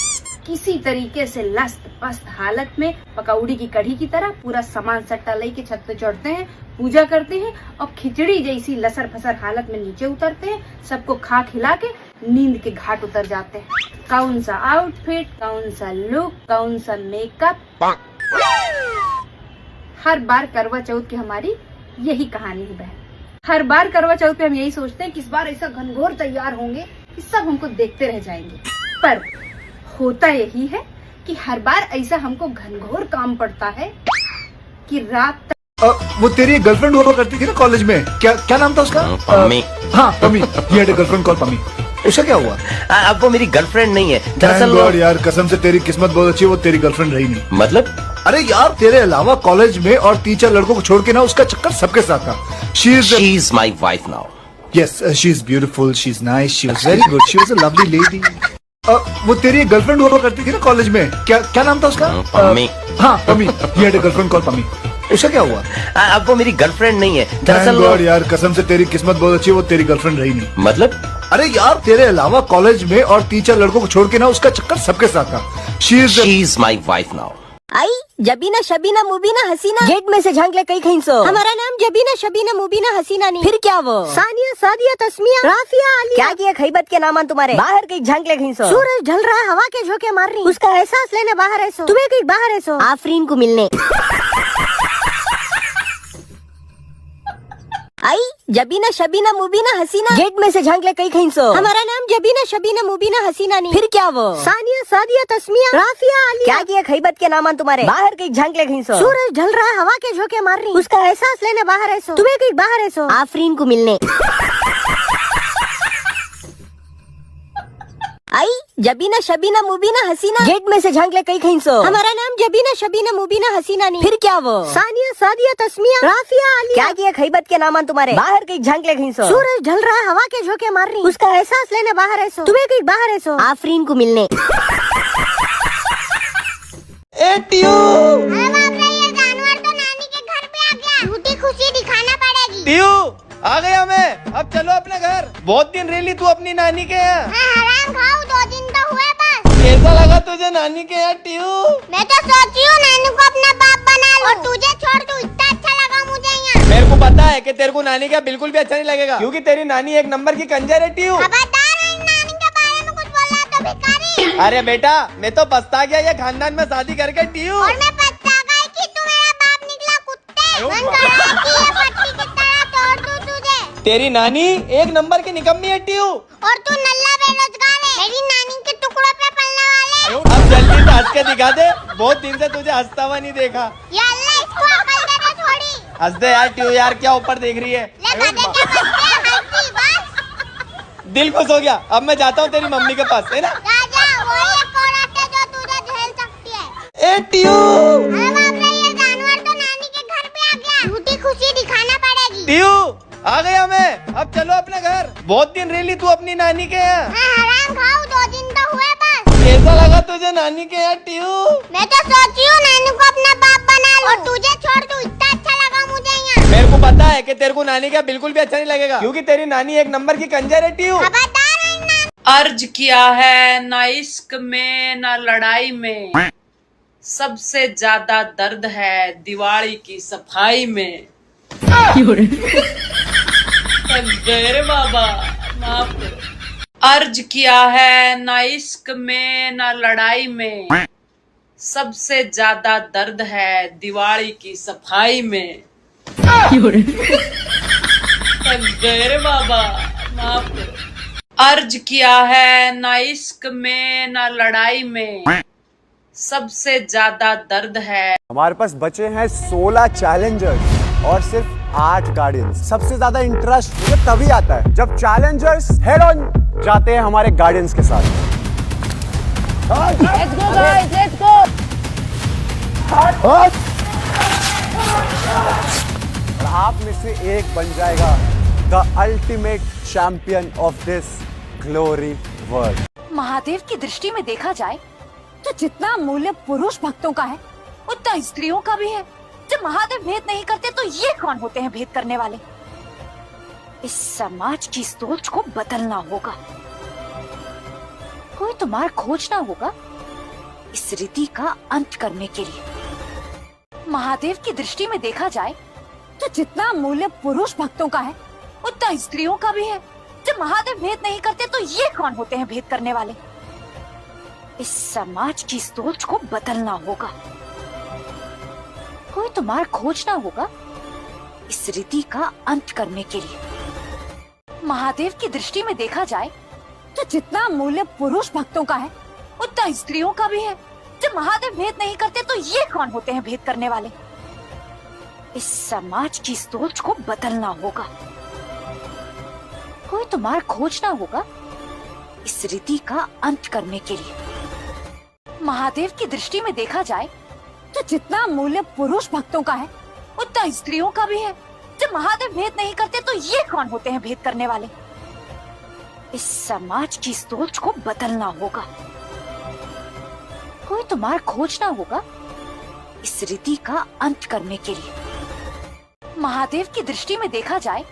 किसी तरीके से लस्त पस्त हालत में पकौड़ी की कढ़ी की तरह पूरा सामान सट्टा लेके छत पे चढ़ते हैं, पूजा करते हैं और खिचड़ी जैसी लसर फसर हालत में नीचे उतरते हैं। सबको खा खिला के नींद के घाट उतर जाते हैं। कौन सा आउटफिट, कौन सा लुक, कौन सा मेकअप। हर बार करवा चौथ की हमारी यही कहानी है बहन। हर बार करवा चौथ पे हम यही सोचते हैं कि इस बार ऐसा घनघोर तैयार होंगे कि सब हमको देखते रह जाएंगे, पर होता यही है कि हर बार ऐसा हमको घनघोर काम पड़ता है कि रात तक। वो तेरी गर्लफ्रेंड हुआ करती थी ना कॉलेज में, क्या नाम था उसका? पम्मी। हाँ पम्मी, ये गर्लफ्रेंड कॉल पम्मी। उसका क्या हुआ? अब वो मेरी गर्लफ्रेंड नहीं है दरअसल। यार कसम से तेरी किस्मत बहुत अच्छी है, वो तेरी गर्लफ्रेंड रही नहीं। मतलब? अरे यार तेरे अलावा कॉलेज में और 3-4 लड़कों को छोड़ के ना उसका चक्कर सबके साथ था। She is my wife now. Yes, she is beautiful, she is nice, she was very good, she was a lovely lady. वो तेरी गर्लफ्रेंड हुआ करती थी ना कॉलेज में, क्या नाम था उसका? पम्मी। हाँ पम्मी, ये गर्लफ्रेंड कॉल पम्मी। उसका क्या हुआ? अब वो मेरी गर्लफ्रेंड नहीं है दरअसल। यार कसम से तेरी किस्मत बहुत अच्छी है, वो तेरी गर्लफ्रेंड रही नहीं। मतलब? अरे यार तेरे अलावा कॉलेज में और 3-4 लड़कों को छोड़ के ना उसका चक्कर सबके साथ था। She is my wife now. आई जबीना शबीना मुबीना हसीना गेट में से झांक ले कहीं कहीं सो। हमारा नाम जबीना शबीना मुबीना हसीना नहीं। फिर क्या वो? सानिया सादिया तस्मिया राफिया आलिया। क्या किया खैबत के नाम तुम्हारे? बाहर कहीं झांक ले कहीं सो। सूरज ढल रहा है, हवा के झोंके मार रही, उसका एहसास लेने बाहर है सो। तुम्हें कहीं बाहर है सो आफरीन को मिलने। आई जबीना शबीना मुबीना हसीना गेट में से झांक ले कहीं कहीं सो। हमारा नाम जबीना शबीना मुबीना हसीना नहीं। फिर क्या वो? सानिया सादिया तस्मिया राफिया आलिया। क्या किया खैबत के नाम तुम्हारे? बाहर कहीं झांक ले कहीं सो। सूरज ढल रहा है, हवा के झोंके मार रही, उसका एहसास लेने बाहर है सो। तुम्हें कहीं बाहर है सो आफरीन को मिलने। आई जबीना शबीना मुबीना हसीना गेट में से झांक ले कई कहीं सो। हमारा नाम जबीना शबीना मुबीना हसीना नहीं। फिर क्या वो सानिया सादिया तस्मिया राफिया आलिया क्या किया खैबत के नाम तुम्हारे बाहर कहीं झांक ले कहीं सो। सूरज ढल रहा है हवा के झोंके मार रही उसका एहसास लेने बाहर है सो। तुम्हें कहीं बाहर है सो आफरीन को मिलने। खुशी दिखाना पड़ेगी। टियो आ गया मैं, अब चलो अपने घर। बहुत दिन रह ली तू अपनी नानी के यहाँ। हराम खाऊ 2 दिन तो हुए बस। कैसा लगा तुझे नानी के यहाँ टियो? मैं तो सोची हूँ नानी को अपना बाप बना लूं। और तुझे छोड़ दूं, इतना अच्छा लगा मुझे यहाँ। मेरे को पता है कि तेरे को नानी का बिल्कुल भी अच्छा नहीं लगेगा, क्योंकि तेरी नानी एक नंबर की कंजर है टियो। खबरदार नानी के बारे में कुछ बोला तो भिखारी। अरे बेटा मैं तो पछता गया ये खानदान में शादी करके टियो। और मैं पछता गई कि तू मेरा बाप निकला कुत्ते। मन कर रहा है कि ये पट्टी की तरह तोड़ दूं तुझे। तेरी नानी एक नंबर की निकम्मी है टियो। और तू नल्ला बेरोजगार है। मेरी नानी के टुकड़ों पे पलने वाले। अब जल्दी से हंस के दिखा दे, बहुत दिन से तुझे हंसता हुआ नहीं देखा। या अल्लाह इसको अकल दे दे थोड़ी। हंस दे यार टियो, यार क्या ऊपर देख रही है। दिल खुश हो गया। अब मैं जाता हूँ तेरी मम्मी के पास, है ना? ए टियो जानवर तो नानी के घर पे आ गया। झूठी खुशी दिखाना पड़ेगी। टियो आ गया मैं, अब चलो अपने घर। बहुत दिन रह ली तू अपनी नानी के यहाँ। हराम खाऊ 2 दिन तो हुए बस। कैसा लगा तुझे नानी के यहाँ टियो? मैं तो सोची हूँ नानी को अपना बाप बना लूं। और तुझे छोड़ दूं, इतना अच्छा लगा मुझे यहाँ। मेरे को पता है कि तेरे को नानी का बिल्कुल भी अच्छा नहीं लगेगा, क्योंकि तेरी नानी एक नंबर की कंजर है टियो। अर्ज किया है ना इश्क में ना लड़ाई में, सबसे ज्यादा दर्द है दिवाली की सफाई में। मेरे बाबा माफ करो। अर्ज किया है ना इश्क में ना लड़ाई में, सबसे ज्यादा दर्द है दिवाली की सफाई में। मेरे बाबा माफ करो। अर्ज किया है ना इश्क में ना लड़ाई में, सबसे ज्यादा दर्द है। हमारे पास बचे हैं 16 चैलेंजर्स और सिर्फ 8 गार्डियंस। सबसे ज्यादा इंटरेस्ट मुझे तभी आता है जब चैलेंजर्स हेड ऑन जाते हैं हमारे गार्डियंस के साथ। Let's go guys, let's go. और आप में से एक बन जाएगा the ultimate champion of this glory world. Mahadev की दृष्टि में देखा जाए तो जितना मूल्य पुरुष भक्तों का है उतना स्त्रियों का भी है। जब महादेव भेद नहीं करते तो ये कौन होते हैं भेद करने वाले? इस समाज की सोच को बदलना होगा। कोई तो मार्ग खोजना होगा इस रीति का अंत करने के लिए। महादेव की दृष्टि में देखा जाए तो जितना मूल्य पुरुष भक्तों का है उतना स्त्रियों का भी है। जब महादेव भेद नहीं करते तो ये कौन होते हैं भेद करने वाले? इस समाज की सोच को बदलना होगा। कोई तो मार्ग खोजना होगा इस रीति का अंत करने के लिए। महादेव की दृष्टि में देखा जाए तो जितना मूल्य पुरुष भक्तों का है उतना स्त्रियों का भी है। जब महादेव भेद नहीं करते तो ये कौन होते हैं भेद करने वाले? इस समाज की सोच को बदलना होगा। कोई तो मार्ग खोजना होगा इस रीति का अंत करने के लिए। महादेव की दृष्टि में देखा जाए तो जितना मूल्य पुरुष भक्तों का है उतना स्त्रियों का भी है। जब महादेव भेद नहीं करते तो ये कौन होते हैं भेद करने वाले? इस समाज की सोच को बदलना होगा। कोई तो मार्ग खोजना होगा इस रीति का अंत करने के लिए। महादेव की दृष्टि में देखा जाए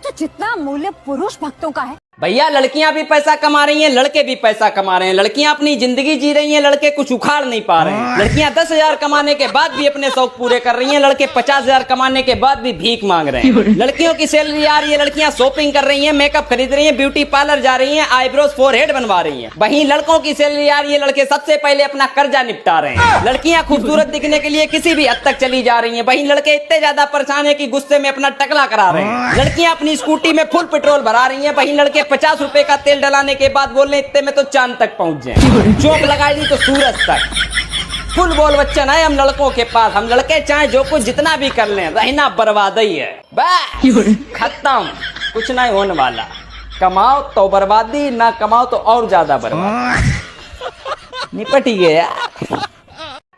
तो जितना मूल्य पुरुष भक्तों का है। भैया लड़कियां भी पैसा कमा रही हैं, लड़के भी पैसा कमा रहे हैं। लड़कियां अपनी जिंदगी जी रही हैं, लड़के कुछ उखाड़ नहीं पा रहे हैं। लड़कियां 10,000 कमाने के बाद भी अपने शौक पूरे कर रही हैं, लड़के 50,000 कमाने के बाद भी भीख मांग रहे हैं। लड़कियों की सैलरी आ रही है, लड़कियां शॉपिंग कर रही हैं, मेकअप खरीद रही हैं, ब्यूटी पार्लर जा रही हैं, आईब्रोज फोरहेड बनवा रही हैं। वहीं लड़कों की सैलरी आ रही है, लड़के सबसे पहले अपना कर्जा निपटा रहे हैं। लड़कियां खूबसूरत दिखने के लिए किसी भी हद तक चली जा रही है। वहीं लड़के इतने ज्यादा परेशान है कि गुस्से में अपना टकला करा रहे हैं। लड़कियां अपनी स्कूटी में फुल पेट्रोल भरा रही है। वहीं लड़के 50 रुपए का तेल डलाने के बाद बोल रहे इतने में तो चांद तक पहुंच जाए। चौक लगाई दी तो सूरज तक। फुल बोल बच्चन है हम लड़कों के पास। हम लड़के चाहे जो कुछ जितना भी कर लें, रहना बर्बाद ही है। बस खत्म, कुछ नहीं होने वाला। कमाओ तो बर्बादी, ना कमाओ तो और ज्यादा बर्बादी। निपट ही गया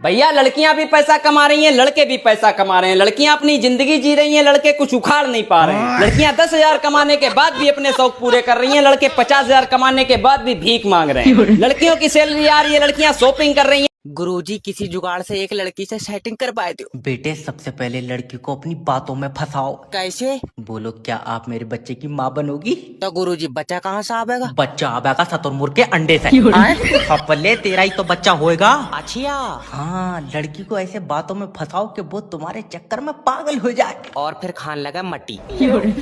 भैया। लड़कियां भी पैसा कमा रही हैं, लड़के भी पैसा कमा रहे हैं। लड़कियां अपनी जिंदगी जी रही हैं, लड़के कुछ उखाड़ नहीं पा रहे हैं। लड़कियां 10,000 कमाने के बाद भी अपने शौक पूरे कर रही हैं, लड़के 50,000 कमाने के बाद भी भीख मांग रहे हैं। लड़कियों की सैलरी आ रही है, लड़कियां शॉपिंग कर रही हैं। गुरुजी किसी जुगाड़ से एक लड़की से सेटिंग करवाए दो। बेटे सबसे पहले लड़की को अपनी बातों में फंसाओ। कैसे? बोलो क्या आप मेरे बच्चे की माँ बनोगी? तो गुरुजी बच्चा कहाँ से आवेगा? बच्चा आवेगा शतुरमुर्ग के अंडे से। पपले तेरा ही तो बच्चा होएगा। अच्छा हाँ, लड़की को ऐसे बातों में फंसाओ कि वो तुम्हारे चक्कर में पागल हो जाए और फिर खान लगा मट्टी।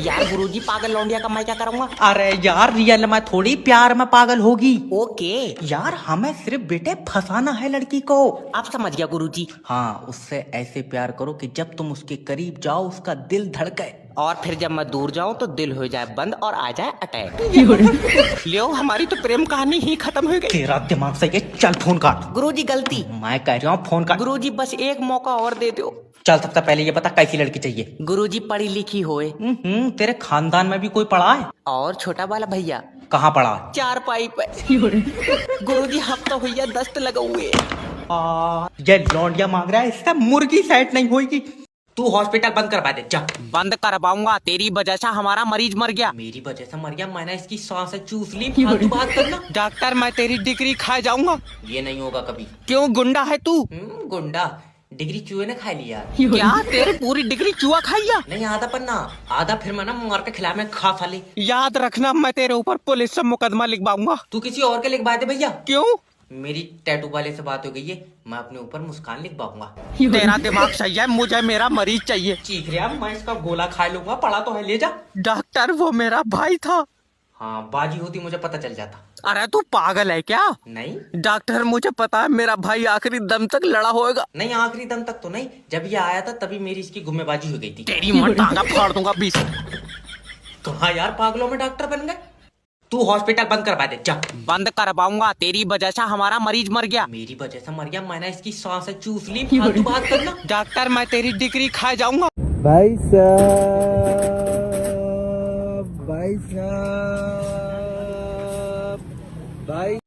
यार गुरुजी पागल लौंडिया का मैं क्या करूँगा? अरे यार रियल में थोड़ी प्यार में पागल होगी। ओके यार हमें सिर्फ बेटे फंसाना है लड़की को। आप समझ गया गुरुजी। हाँ, उससे ऐसे प्यार करो कि जब तुम उसके करीब जाओ उसका दिल धड़के और फिर जब मैं दूर जाऊं तो दिल हो जाए बंद और आ जाए अटैक। लियो हमारी तो प्रेम कहानी ही खत्म हो गई। तेरा दिमाग सही है, चल फोन काट। गुरुजी गलती। मैं कह रहा हूँ फोन काट। गुरुजी बस एक मौका और दे दो। चल सबसे पहले ये बता कैसी लड़की चाहिए? गुरुजी पढ़ी लिखी होए। तेरे खानदान में भी कोई पढ़ा है? और छोटा वाला भैया कहाँ पढ़ा? 4 पाइप। गुरुजी हफ्ता भैया दस्त लगा हुए। ये लौंडिया मांग रहा है, इससे मुर्गी सेट नहीं होगी। तू हॉस्पिटल बंद करवा दे जा। बंद करवाऊंगा, तेरी वजह से हमारा मरीज मर गया। मेरी वजह से मर गया? मैंने इसकी सांसें चूस ली। फालतू बात करना। डॉक्टर मैं तेरी डिग्री खा जाऊंगा। ये नहीं होगा कभी। क्यों गुंडा है तू? गुंडा? डिग्री चूहे ने खा लिया। क्या तेरी पूरी डिग्री चूहा खाइया? नहीं आधा पन्ना, आधा फिर मैं ना मार के खिला में खा साले। याद रखना मैं तेरे ऊपर पुलिस से मुकदमा लिखवाऊंगा। तू किसी और के लिखवा दे भैया। क्यों? मेरी टैटू वाले से बात हो गई है, मैं अपने ऊपर मुस्कान लिखवाऊंगा। तेरा दिमाग सही है, मुझे मेरा मरीज चाहिए। चीख रहा मैं इसका गोला खा लूंगा, पड़ा तो है ले जा। डॉक्टर वो मेरा भाई था। हाँ बाजी होती मुझे पता चल जाता। अरे तू पागल है क्या? नहीं डॉक्टर मुझे पता है मेरा भाई आखिरी दम तक लड़ा होएगा। नहीं आखिरी दम तक तो नहीं, जब ये आया था तभी मेरी इसकी गुम्मेबाजी हो गई थी। तेरी मां टांगा फाड़ दूंगा 20। कहाँ यार पागलों में डॉक्टर बन गए। तू हॉस्पिटल बंद करवा दे जा। बंद करवाऊंगा, तेरी वजह से हमारा मरीज मर गया। मेरी वजह से मर गया? मैंने इसकी सांसें चूस ली। फालतू बात करना। डॉक्टर मैं तेरी डिग्री खा जाऊंगा। भाई साहब, भाई साहब, भाई।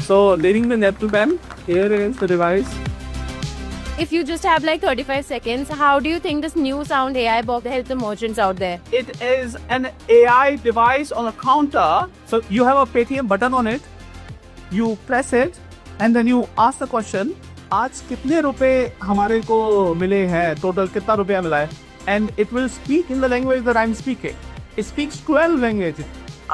So leading the Neptune, here is the device. If you just have like 35 seconds, how do you think this new sound AI box helps the merchants out there? It is an AI device on a counter. So you have a Paytm button on it. You press it and then you ask the question. आज कितने रुपए हमारे को मिले हैं? टोटल कितना रुपया मिला है? And it will speak in the language that I'm speaking. It speaks 12 languages.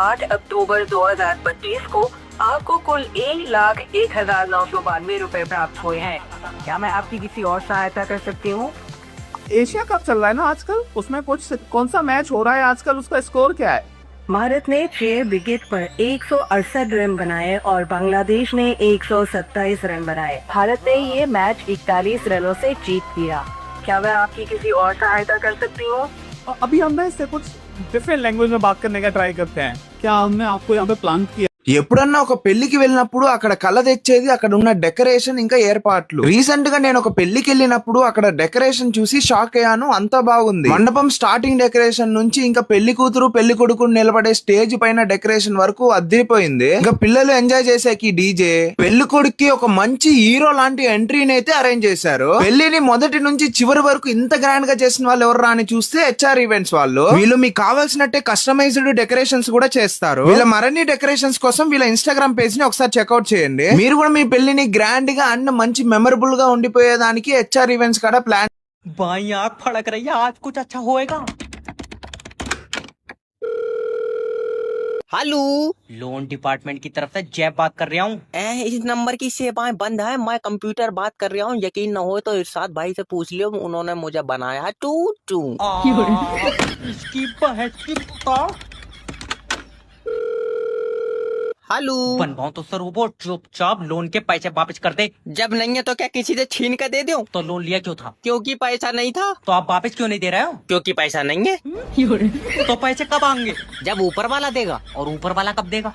8 अक्टूबर 2025 को आपको कुल 1,01,992 रुपए प्राप्त हुए हैं। क्या मैं आपकी किसी और सहायता कर सकती हूँ? एशिया कप चल रहा है ना आजकल, उसमें कुछ कौन सा मैच हो रहा है आजकल, उसका स्कोर क्या है? भारत ने 6 विकेट पर 168 रन बनाए और बांग्लादेश ने 127 रन बनाए। भारत ने ये मैच 41 रनों से जीत लिया। क्या मैं आपकी किसी और सहायता कर सकती हूँ? अभी हमने इससे कुछ डिफरेंट लैंग्वेज में बात करने का ट्राई करते हैं। क्या हमने आपको यहाँ पे प्लान किया? ఎప్పుడన్నా ఒక పెళ్లికి వెళ్ళినప్పుడు అక్కడ కళ తెచ్చేది అక్కడ ఉన్న డెకరేషన్ ఇంకా ఏర్పాట్లు. రీసెంట్ గా నేను ఒక పెళ్లికి వెళ్ళినప్పుడు అక్కడ డెకరేషన్ చూసి షాక్ అయ్యాను. అంతా బాగుంది. మండపం స్టార్టింగ్ డెకరేషన్ నుంచి ఇంకా పెళ్లి కూతురు పెళ్లి కొడుకు నిలబడే స్టేజ్ పైన డెకరేషన్ వరకు అద్దిరిపోయింది. ఇంకా పిల్లలు ఎంజాయ్ చేసేకి డీజే, పెళ్లి కొడుక్కి ఒక మంచి హీరో లాంటి ఎంట్రీని అయితే అరేంజ్ చేశారు. పెళ్లిని మొదటి నుంచి చివరి వరకు ఇంత గ్రాండ్ గా చేసిన వాళ్ళు ఎవరు అని చూస్తే హెచ్ఆర్ ఈవెంట్స్ వాళ్ళు. వీళ్ళు మీకు కావాల్సినట్టే కస్టమైజ్డ్ డెకరేషన్స్ కూడా చేస్తారు. వీళ్ళ మరిన్ని డెకరేషన్స్ కోసం వీళ్ళ ఇన్స్టాగ్రామ్ పేజ్ ని ఒకసారి చెక్అౌట్ చేయండి. మీరు కూడా మీ పెళ్లిని గ్రాండ్ గా అండ్ మంచి మెమరబుల్ గా ఉండిపోయేదానికి హెచ్ఆర్ ఈవెంట్స్ కూడా ప్లాన్. बाई आँख फड़क रही है, आज कुछ अच्छा होएगा। हेलो, लोन डिपार्टमेंट की तरफ से जय बात कर रहा हूँ। इस नंबर की सेवाएं बंद है, मैं कंप्यूटर बात कर रहा हूँ। यकीन न हो तो इरशाद भाई से पूछ लियो, उन्होंने मुझे बनाया है टू टू। इसकी बहस की हेलो, बनवाऊं तो सर रोबोट, चुपचाप लोन के पैसे वापस कर दे। जब नहीं है तो क्या किसी से छीन कर दे दूं? तो लोन लिया क्यों था? क्योंकि पैसा नहीं था। तो आप वापस क्यों नहीं दे रहे हो? क्योंकि पैसा नहीं है। तो पैसे कब आएंगे? जब ऊपर वाला देगा। और ऊपर वाला कब देगा?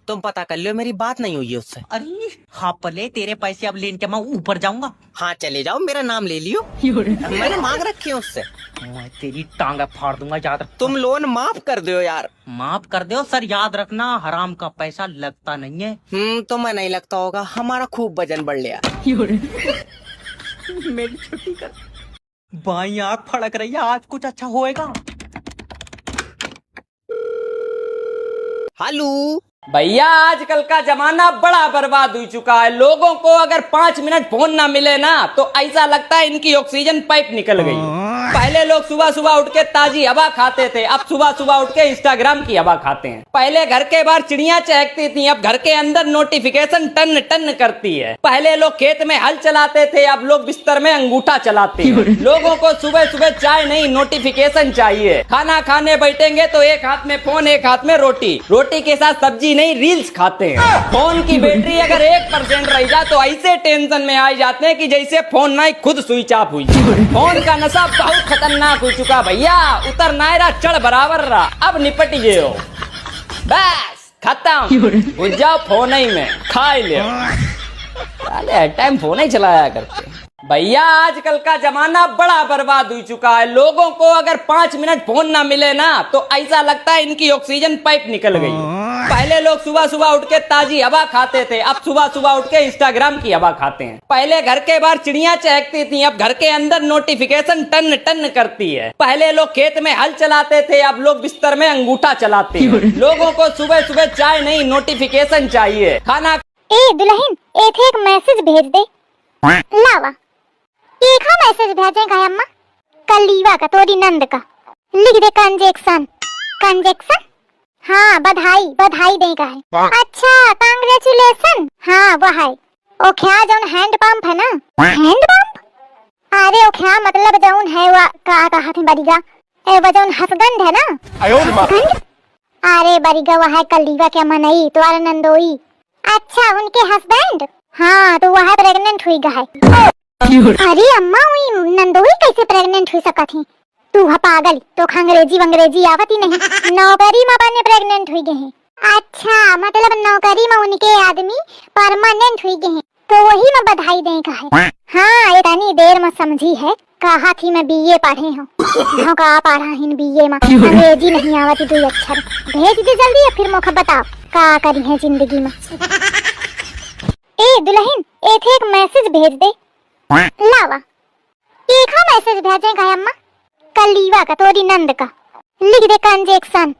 तुम पता कर लियो, मेरी बात नहीं हुई है उससे। अरे हाँ पले, तेरे पैसे अब लेन के मैं ऊपर जाऊंगा। हाँ चले जाओ, मेरा नाम ले लियो। मैंने मांग रखी है उससे। मैं तेरी टांगे फाड़ दूंगा, याद रख। तुम लोन माफ कर दो यार। माफ कर दो सर, याद रखना हराम का पैसा लगता नहीं है। तुम्हें नहीं लगता होगा, हमारा खूब वजन बढ़ लिया। मेरी छुट्टी कर। बाई आँख फड़क रही है, आज कुछ अच्छा होएगा। हेलो भैया, आजकल का जमाना बड़ा बर्बाद हो चुका है। लोगों को अगर 5 मिनट फोन ना मिले ना तो ऐसा लगता है इनकी ऑक्सीजन पाइप निकल गई। पहले लोग सुबह सुबह उठ के ताजी हवा खाते थे, अब सुबह सुबह उठ के इंस्टाग्राम की हवा खाते हैं। पहले घर के बाहर चिड़ियां चहकती थी, अब घर के अंदर नोटिफिकेशन टन टन करती है। पहले लोग खेत में हल चलाते थे, अब लोग बिस्तर में अंगूठा चलाते हैं। लोगों को सुबह सुबह चाय नहीं, नोटिफिकेशन चाहिए। खाना खाने बैठेंगे तो एक हाथ में फोन, एक हाथ में रोटी, रोटी के साथ सब्जी नहीं, रील्स खाते हैं। फोन की बैटरी अगर 1% रह जाए तो ऐसे टेंशन में आ जाते हैं कि जैसे फोन ना खुद स्विच ऑफ हुई। फोन का नशा बहुत खतरनाक हो चुका भैया, उतर नायरा चढ़ बराबर रहा। अब निपट गए हो, बस खत्म, बुझ जाओ फोन ही में, खा ले। हर टाइम फोन ही चलाया करते भैया। आजकल का जमाना बड़ा बर्बाद हो चुका है। लोगों को अगर 5 मिनट फोन ना मिले ना तो ऐसा लगता है इनकी ऑक्सीजन पाइप निकल गई। पहले लोग सुबह सुबह उठ के ताजी हवा खाते थे, अब सुबह सुबह उठ के इंस्टाग्राम की हवा खाते हैं। पहले घर के बाहर चिड़ियां चहकती थी, अब घर के अंदर नोटिफिकेशन टन टन करती है। पहले लोग खेत में हल चलाते थे, अब लोग बिस्तर में अंगूठा चलाते हैं। लोगों को सुबह सुबह चाय नहीं, नोटिफिकेशन चाहिए। खाना ए दुल्हन, एक मैसेज भेज दे। लावा एक मैसेज भेजे का अम्मा, कलीवा का, तोरी नंद का। लिख दे कंजेक्शन। कंजेक्शन हाँ, बधाई बधाई दे का है। अच्छा कांग्रेचुलेशन, हाँ वो है। ओ क्या जौन हैंड पंप है ना, हैंड पंप। अरे ओ क्या मतलब जौन है वो का कहा थे बरिगा, ए वो जौन हसगंड है ना, हसगंड। अरे बरिगा वो है कलीवा के मनई तो नंदोई। अच्छा उनके हस्बैंड, हाँ तो वह प्रेग्नेंट हुई है। अरे अम्मा हुई नंदोई कैसे प्रेग्नेंट हुई सका थी? तू हा पागल, तो अंग्रेजी वंग्रेजी आवती नहीं। नौकरी में बने प्रेग्नेंट हुई गए हैं। अच्छा मतलब नौकरी में उनके आदमी परमानेंट हुई गए हैं, तो वही में बधाई दें का है। हाँ इतनी देर में समझी है, कहा थी मैं बीए पढ़े हूँ। का पढ़ा हिन बीए में, अंग्रेजी नहीं आवती तू अक्षर। भेज दे जल्दी, फिर मौका बताओ का करी है जिंदगी में। ए दुल्हन एक मैसेज भेज दे। लावा एक मैसेज भेजे का अम्मा, कलीवा का, तोरी नंद का। लिख दे कंजेक्शन।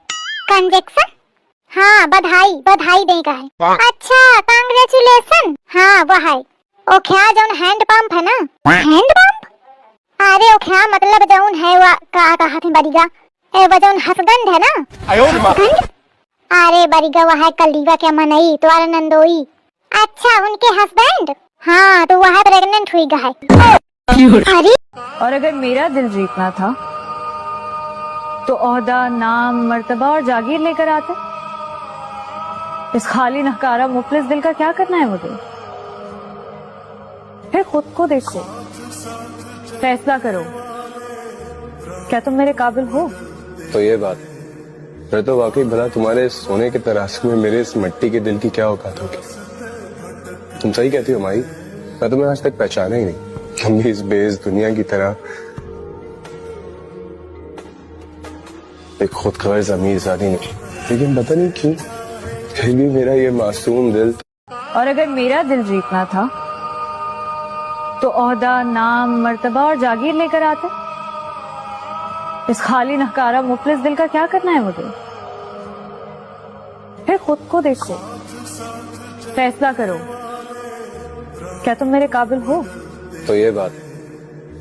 कंजेक्शन हाँ, बधाई बधाई दे का है। अच्छा कांग्रेचुलेशन, हाँ वो है। ओ क्या जौन हैंड पंप है ना, हैंड पंप। अरे ओ क्या मतलब जौन है वो का कहा थे बरिगा, ए वो जौन हसगंड है ना, हसगंड। अरे बरिगा वो है कलीवा के मनई तो नंदोई। अच्छा उनके हस्बैंड, हाँ तो वह प्रेग्नेंट हुई है। अरे और अगर मेरा दिल जीतना था तो ओहदा, नाम, मर्तबा और जागीर लेकर आते। इस खाली नकारा मुफलिस दिल का क्या करना है मुझे? फिर खुद को देखो, फैसला करो, क्या तुम मेरे काबिल हो? तो ये बात, फिर तो वाकई भला तुम्हारे सोने के तराजू में मेरे इस मिट्टी के दिल की क्या औकात होगी? तुम सही कहती हो माई, मैं तुम्हें आज तक पहचाना ही नहीं। हम भी इस बेइज्जत दुनिया की तरह एक खुद खबर ज़मीर ज़ादी नहीं, लेकिन पता नहीं क्यों फिर भी मेरा ये मासूम दिल। और अगर मेरा दिल जीतना था तो ओहदा, नाम, मर्तबा और जागीर लेकर आते। इस खाली नकारा मुफलिस दिल का क्या करना है मुझे? फिर खुद को देखो, फैसला करो, क्या तुम मेरे काबिल हो? तो ये बात,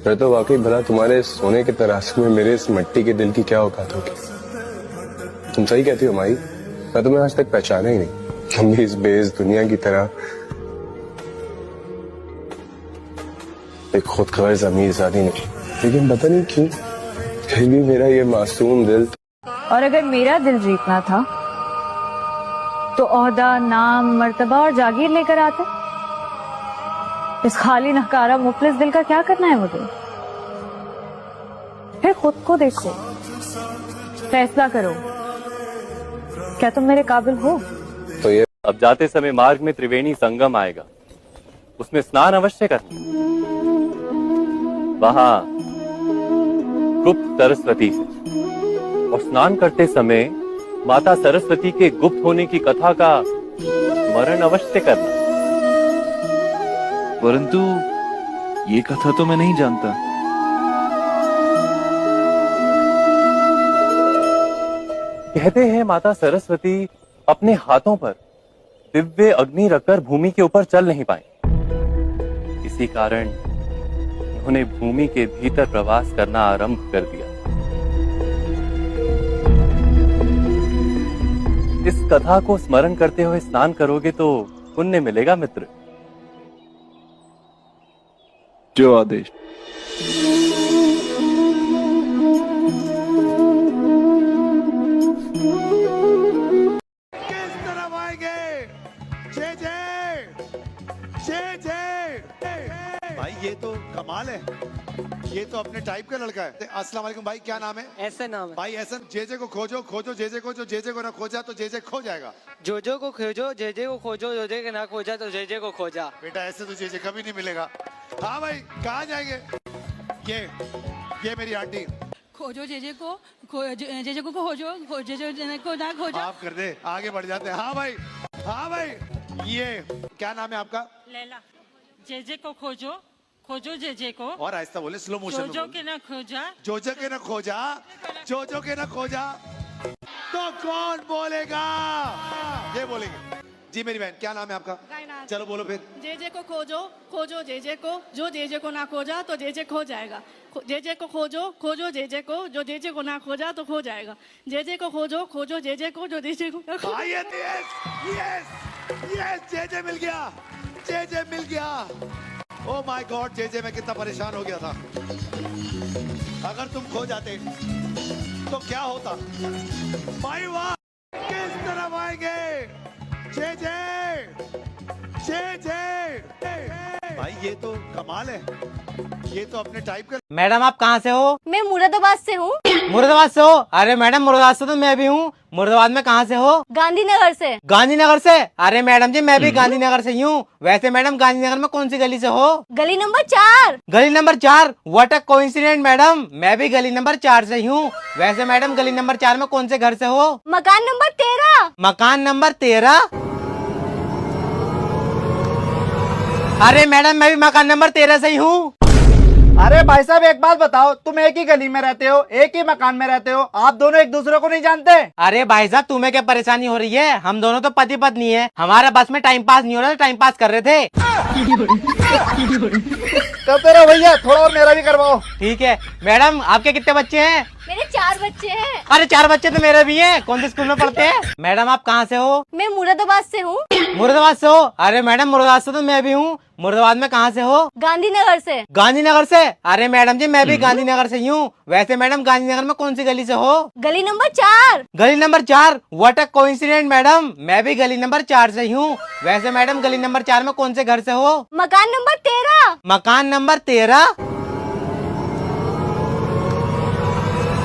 फिर तो वाकई भला तुम्हारे सोने के तराजू में मेरे इस मिट्टी के दिल की क्या औकात होगी? तुम सही कहती हो माई, मैं तुम्हें आज तक पहचाना ही नहीं। हम भी इस बेइज्जत दुनिया की तरह एक खुद खबर ज़मीर ज़ादी नहीं, लेकिन पता नहीं क्यों फिर भी मेरा ये मासूम दिल। और अगर मेरा दिल जीतना था तो ओहदा, नाम, मर्तबा और जागीर लेकर आते। इस खाली नकारा मुफलिस दिल का क्या करना है मुझे? फिर खुद को देखो, फैसला करो, क्या तुम मेरे काबिल हो? तो ये अब जाते समय मार्ग में त्रिवेणी संगम आएगा, उसमें स्नान अवश्य करना। वहां गुप्त सरस्वती से, और स्नान करते समय माता सरस्वती के गुप्त होने की कथा का स्मरण अवश्य करना। परंतु ये कथा तो मैं नहीं जानता। कहते हैं माता सरस्वती अपने हाथों पर दिव्य अग्नि रखकर भूमि के ऊपर चल नहीं पाए। इसी कारण उन्होंने भूमि के भीतर प्रवास करना आरंभ कर दिया। इस कथा को स्मरण करते हुए स्नान करोगे तो पुण्य मिलेगा मित्र। जो आदेश। भाई ये तो कमाल है, ये तो अपने टाइप का लड़का है। अस्सलाम वालेकुम भाई, क्या नाम है? ऐसा नाम है भाई ऐसा। जेजे को खोजो, खोजो जेजे को, जो जेजे को ना खोजा तो जेजे खो जाएगा। जोजो को खोजो, जेजे को खोजो, जोजे के ना खोजा तो जेजे को खोजा। बेटा ऐसे तो जेजे कभी नहीं मिलेगा। हाँ भाई, कहाँ जाएंगे? ये मेरी आंटी। खोजो जेजे को, जेजे को खोजो, जेजे को ना खोजो। आप कर दे, आगे बढ़ जाते हैं। हाँ भाई, हाँ भाई। ये क्या नाम है आपका? लैला। जेजे को खोजो, खोजो जेजे को। और आहिस्ता बोले, स्लो मोशन में। जोजो के ना खोजा, जोजो के ना खोजा, जोजो के ना खोजा तो कौन बोलेगा? ये बोलेंगे। जी मेरी बहन, क्या नाम है आपका? चलो बोलो फिर। जेजे को खोजो, खोजो जेजे को, जो जेजे को ना खोजा तो जेजे खो जाएगा। जेजे को खोजो, खोजो जेजे को, जो जेजे को ना खोजा तो खो जाएगा। जेजे को खोजो, खोजो जेजे को, जो जेजे को ना खोजा। यस, जेजे मिल गया, जेजे मिल गया। ओ माय गॉड, जेजे मैं कितना परेशान हो गया था। अगर तुम खो जाते तो क्या होता? भाई वाह, किस तरफ आएंगे? JJ, JJ. भाई ये तो कमाल है, ये तो अपने टाइप का। मैडम आप कहाँ से हो? मैं मुरादाबाद से हूँ। मुरादाबाद से हो? अरे मैडम मुरादाबाद से तो मैं भी हूँ। मुरादाबाद में कहाँ से हो? गांधीनगर से। गांधीनगर से? अरे मैडम जी मैं भी गांधीनगर से ही हूँ। वैसे मैडम गांधीनगर में कौन सी गली से हो? गली नंबर 4। गली number 4? What a coincident madam, मैं भी गली नंबर 4 से ही हूँ। वैसे मैडम गली नंबर 4 में कौन से घर से हो? मकान नंबर 13। मकान नंबर 13? अरे मैडम मैं भी मकान नंबर 13 से ही हूँ। अरे भाई साहब एक बात बताओ, तुम एक ही गली में रहते हो, एक ही मकान में रहते हो, आप दोनों एक दूसरे को नहीं जानते? अरे भाई साहब तुम्हें क्या परेशानी हो रही है? हम दोनों तो पति पत्नी है, हमारा बस में टाइम पास नहीं हो रहा, टाइम पास कर रहे थे। करते रहो भैया, थोड़ा और मेरा भी करवाओ। ठीक है। मैडम आपके कितने बच्चे हैं? मेरे 4 बच्चे हैं। अरे 4 बच्चे तो मेरे भी हैं। कौन से स्कूल में पढ़ते हैं? मैडम आप कहाँ से हो? मैं मुरादाबाद से हूँ। मुरादाबाद से हो? अरे मैडम मुरादाबाद से तो मैं भी हूँ। मुरादाबाद में कहाँ से हो? गांधीनगर से। गांधीनगर से? अरे मैडम जी मैं भी गांधीनगर से ही हूँ। वैसे मैडम गांधीनगर में कौन सी गली से हो? गली नंबर 4। गली number 4? What a coincident madam, मैं भी गली नंबर 4 से ही हूँ। वैसे मैडम गली नंबर 4 में कौन से घर से हो? मकान नंबर 13। मकान नंबर 13?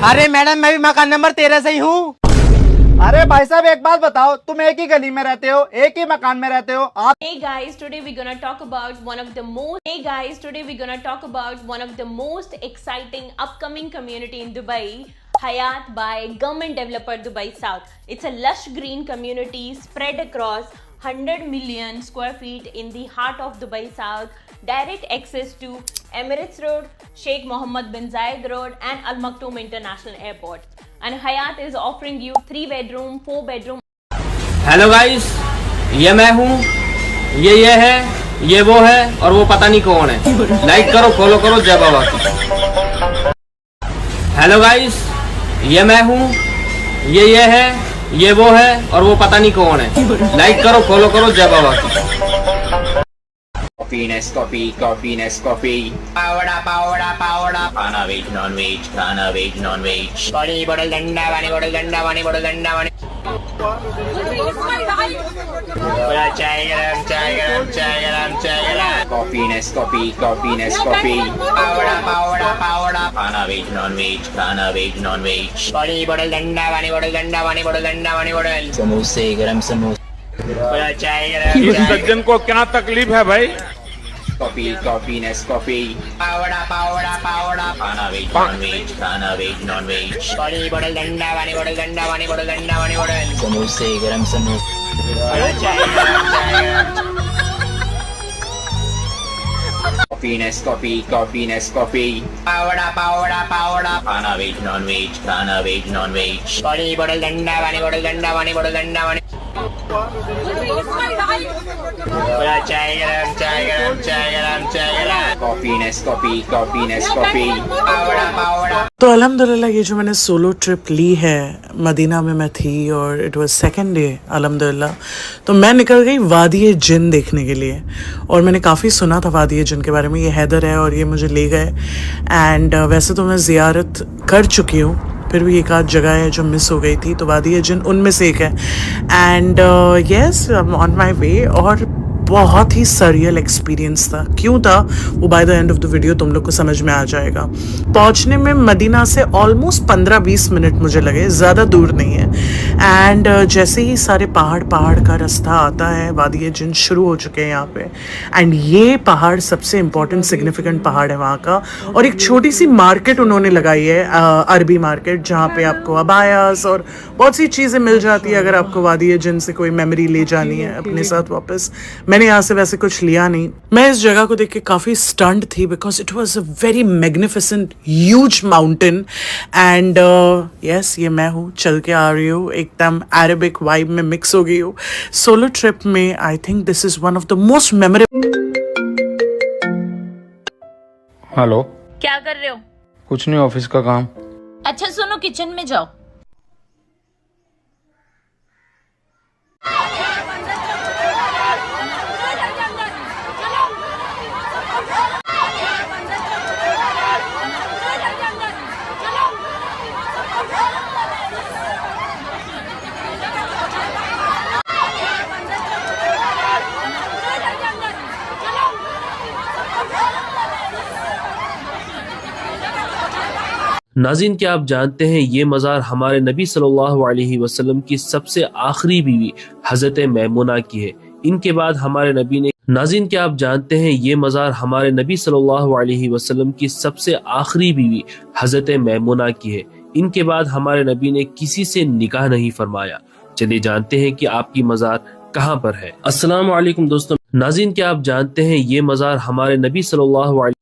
अरे मैडम मैं भी मकान नंबर 13 से ही हूँ। अरे भाई साहब एक बात बताओ, तुम एक ही गली में रहते हो, एक ही मकान में रहते हो, आप। Hey guys, today we're gonna talk about one of the most. Hey guys, today we're gonna talk about one of the most exciting upcoming community in Dubai, Hayat by government developer Dubai South. It's a lush green community spread across 100 million square feet in the heart of Dubai South. Direct access to Emirates Road, Sheikh Mohammed bin Zayed Road, and Al Maktoum International Airport. And Hayat is offering you 3 bedroom, 4 bedroom. Hello guys, ये मैं हूँ, ये है, ये वो है और वो पता नहीं कौन है। लाइक करो, फॉलो करो, जय बाबा की। हेलो गाइस, ये मैं हूँ, ये है, ये वो है और वो पता नहीं कौन है। लाइक करो, फॉलो करो, जय बाबा की। कॉफी नेस्कॉफी, कॉफी नेस्कॉफी, पावड़ा पावड़ा पावड़ा, खाना वेज नॉन वेज, खाना वेज नॉन वेज, पानी बोतल डंडा पानी बोतल डंडा पानी बोतल डंडा पानी, चाय गरम चाय गरम चाय गरम चाय गरम, कॉफी नेस्कॉफी, कॉफी नेस्कॉफी, पावड़ा पावड़ा पावड़ा, खाना वेज नॉन वेज, खाना वेज नॉन वेज, पानी बोतल डंडा पानी बोतल डंडा पानी बोतल डंडा पानी बोतल, समोसे गरम समोसे, बोलो चाय गरम इस सज्जन को क्या तकलीफ है भाई? कॉफी कॉफी नेस्कॉफी पावड़ा पावड़ा पावड़ा खाना वेज नॉन वेज पानी बोतल डंडा पानी बोतल डंडा पानी बोतल डंडा पानी बोतल समोसे गरम समोसे बोलो चाय गरम कॉफी नेस्कॉफी पावड़ा पावड़ा पावड़ा खाना वेज नॉन वेज पानी बोतल डंडा पानी बोतल डंडा पानी बोतल डंडा पानी बोलो चाय गरम कॉफी नेस्कॉफी पावड़ा पावड़ा। तो अल्हम्दुलिल्लाह ये जो मैंने सोलो ट्रिप ली है, मदीना में मैं थी और इट वाज सेकंड डे अल्हम्दुलिल्लाह। तो मैं निकल गई वादी जिन देखने के लिए, और मैंने काफ़ी सुना था वादी जिन के बारे में। ये हैदर है और ये मुझे ले गए, एंड वैसे तो मैं ज़ियारत कर चुकी हूँ, फिर भी एक आध जगह है जो मिस हो गई थी, तो वादी जिन उनमें से एक है। And yes, I am on my way, और बहुत ही सरियल एक्सपीरियंस था। क्यों था वो by the end of the video तुम लोग को समझ में आ जाएगा। पहुंचने में मदीना से ऑलमोस्ट 15-20 मिनट मुझे लगे, ज़्यादा दूर नहीं है। एंड जैसे ही सारे पहाड़ का रास्ता आता है, वादी जिन शुरू हो चुके हैं यहाँ पे। एंड ये पहाड़ सबसे इम्पोर्टेंट सिग्निफिकेंट पहाड़ है वहाँ का। और एक छोटी सी मार्केट उन्होंने लगाई है, अरबी मार्केट, जहाँ पे आपको अबायास और बहुत सी चीज़ें मिल जाती है अगर आपको वादी जिन से कोई मेमोरी ले जानी है अपने साथ वापस। मैंने यहाँ से वैसे कुछ लिया नहीं। मैं इस जगह को देख के काफ़ी स्टंट थी, because it was a very magnificent huge mountain. And yes, ये मैं हूँ, चल के आ रही हूँ, एकदम अरेबिक वाइब में मिक्स हो गई हूँ सोलो ट्रिप में। I think this is one of the most memorable. Hello, क्या कर रहे हो? कुछ नहीं, ऑफिस का काम। अच्छा सुनो, किचन में जाओ। नाज़रीन, क्या आप जानते हैं ये मज़ार हमारे नबी सल्लल्लाहु अलैहि वसल्लम की सबसे आखिरी बीवी हज़रत मैमुना की है। इनके बाद हमारे नबी ने नाज़रीन, क्या आप जानते हैं ये मज़ार हमारे नबी सल्लल्लाहु अलैहि वसल्लम की सबसे आखिरी बीवी हज़रत मैमुना की है। इनके बाद हमारे नबी ने किसी से निकाह नहीं फरमाया। चलिए जानते हैं कि आपकी मज़ार कहाँ पर है। अस्सलाम वालेकुम दोस्तों। नाज़रीन, क्या आप जानते हैं ये मज़ार हमारे नबी सल्लल्लाहु अलैहि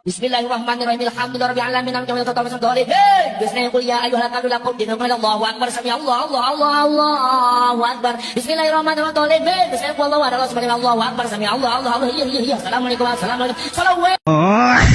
Bismillahirrahmanirrahim. Alhamdulillahirabbil alamin. Bismillahirrahmanirrahim. Ya ayyuhal kafirun qul Allahu akbar. Sami Allahu akbar. Bismillahirrahmanirrahim. Bismillahirrahmanirrahim. Allahu akbar. Sami Allahu akbar. Assalamualaikum.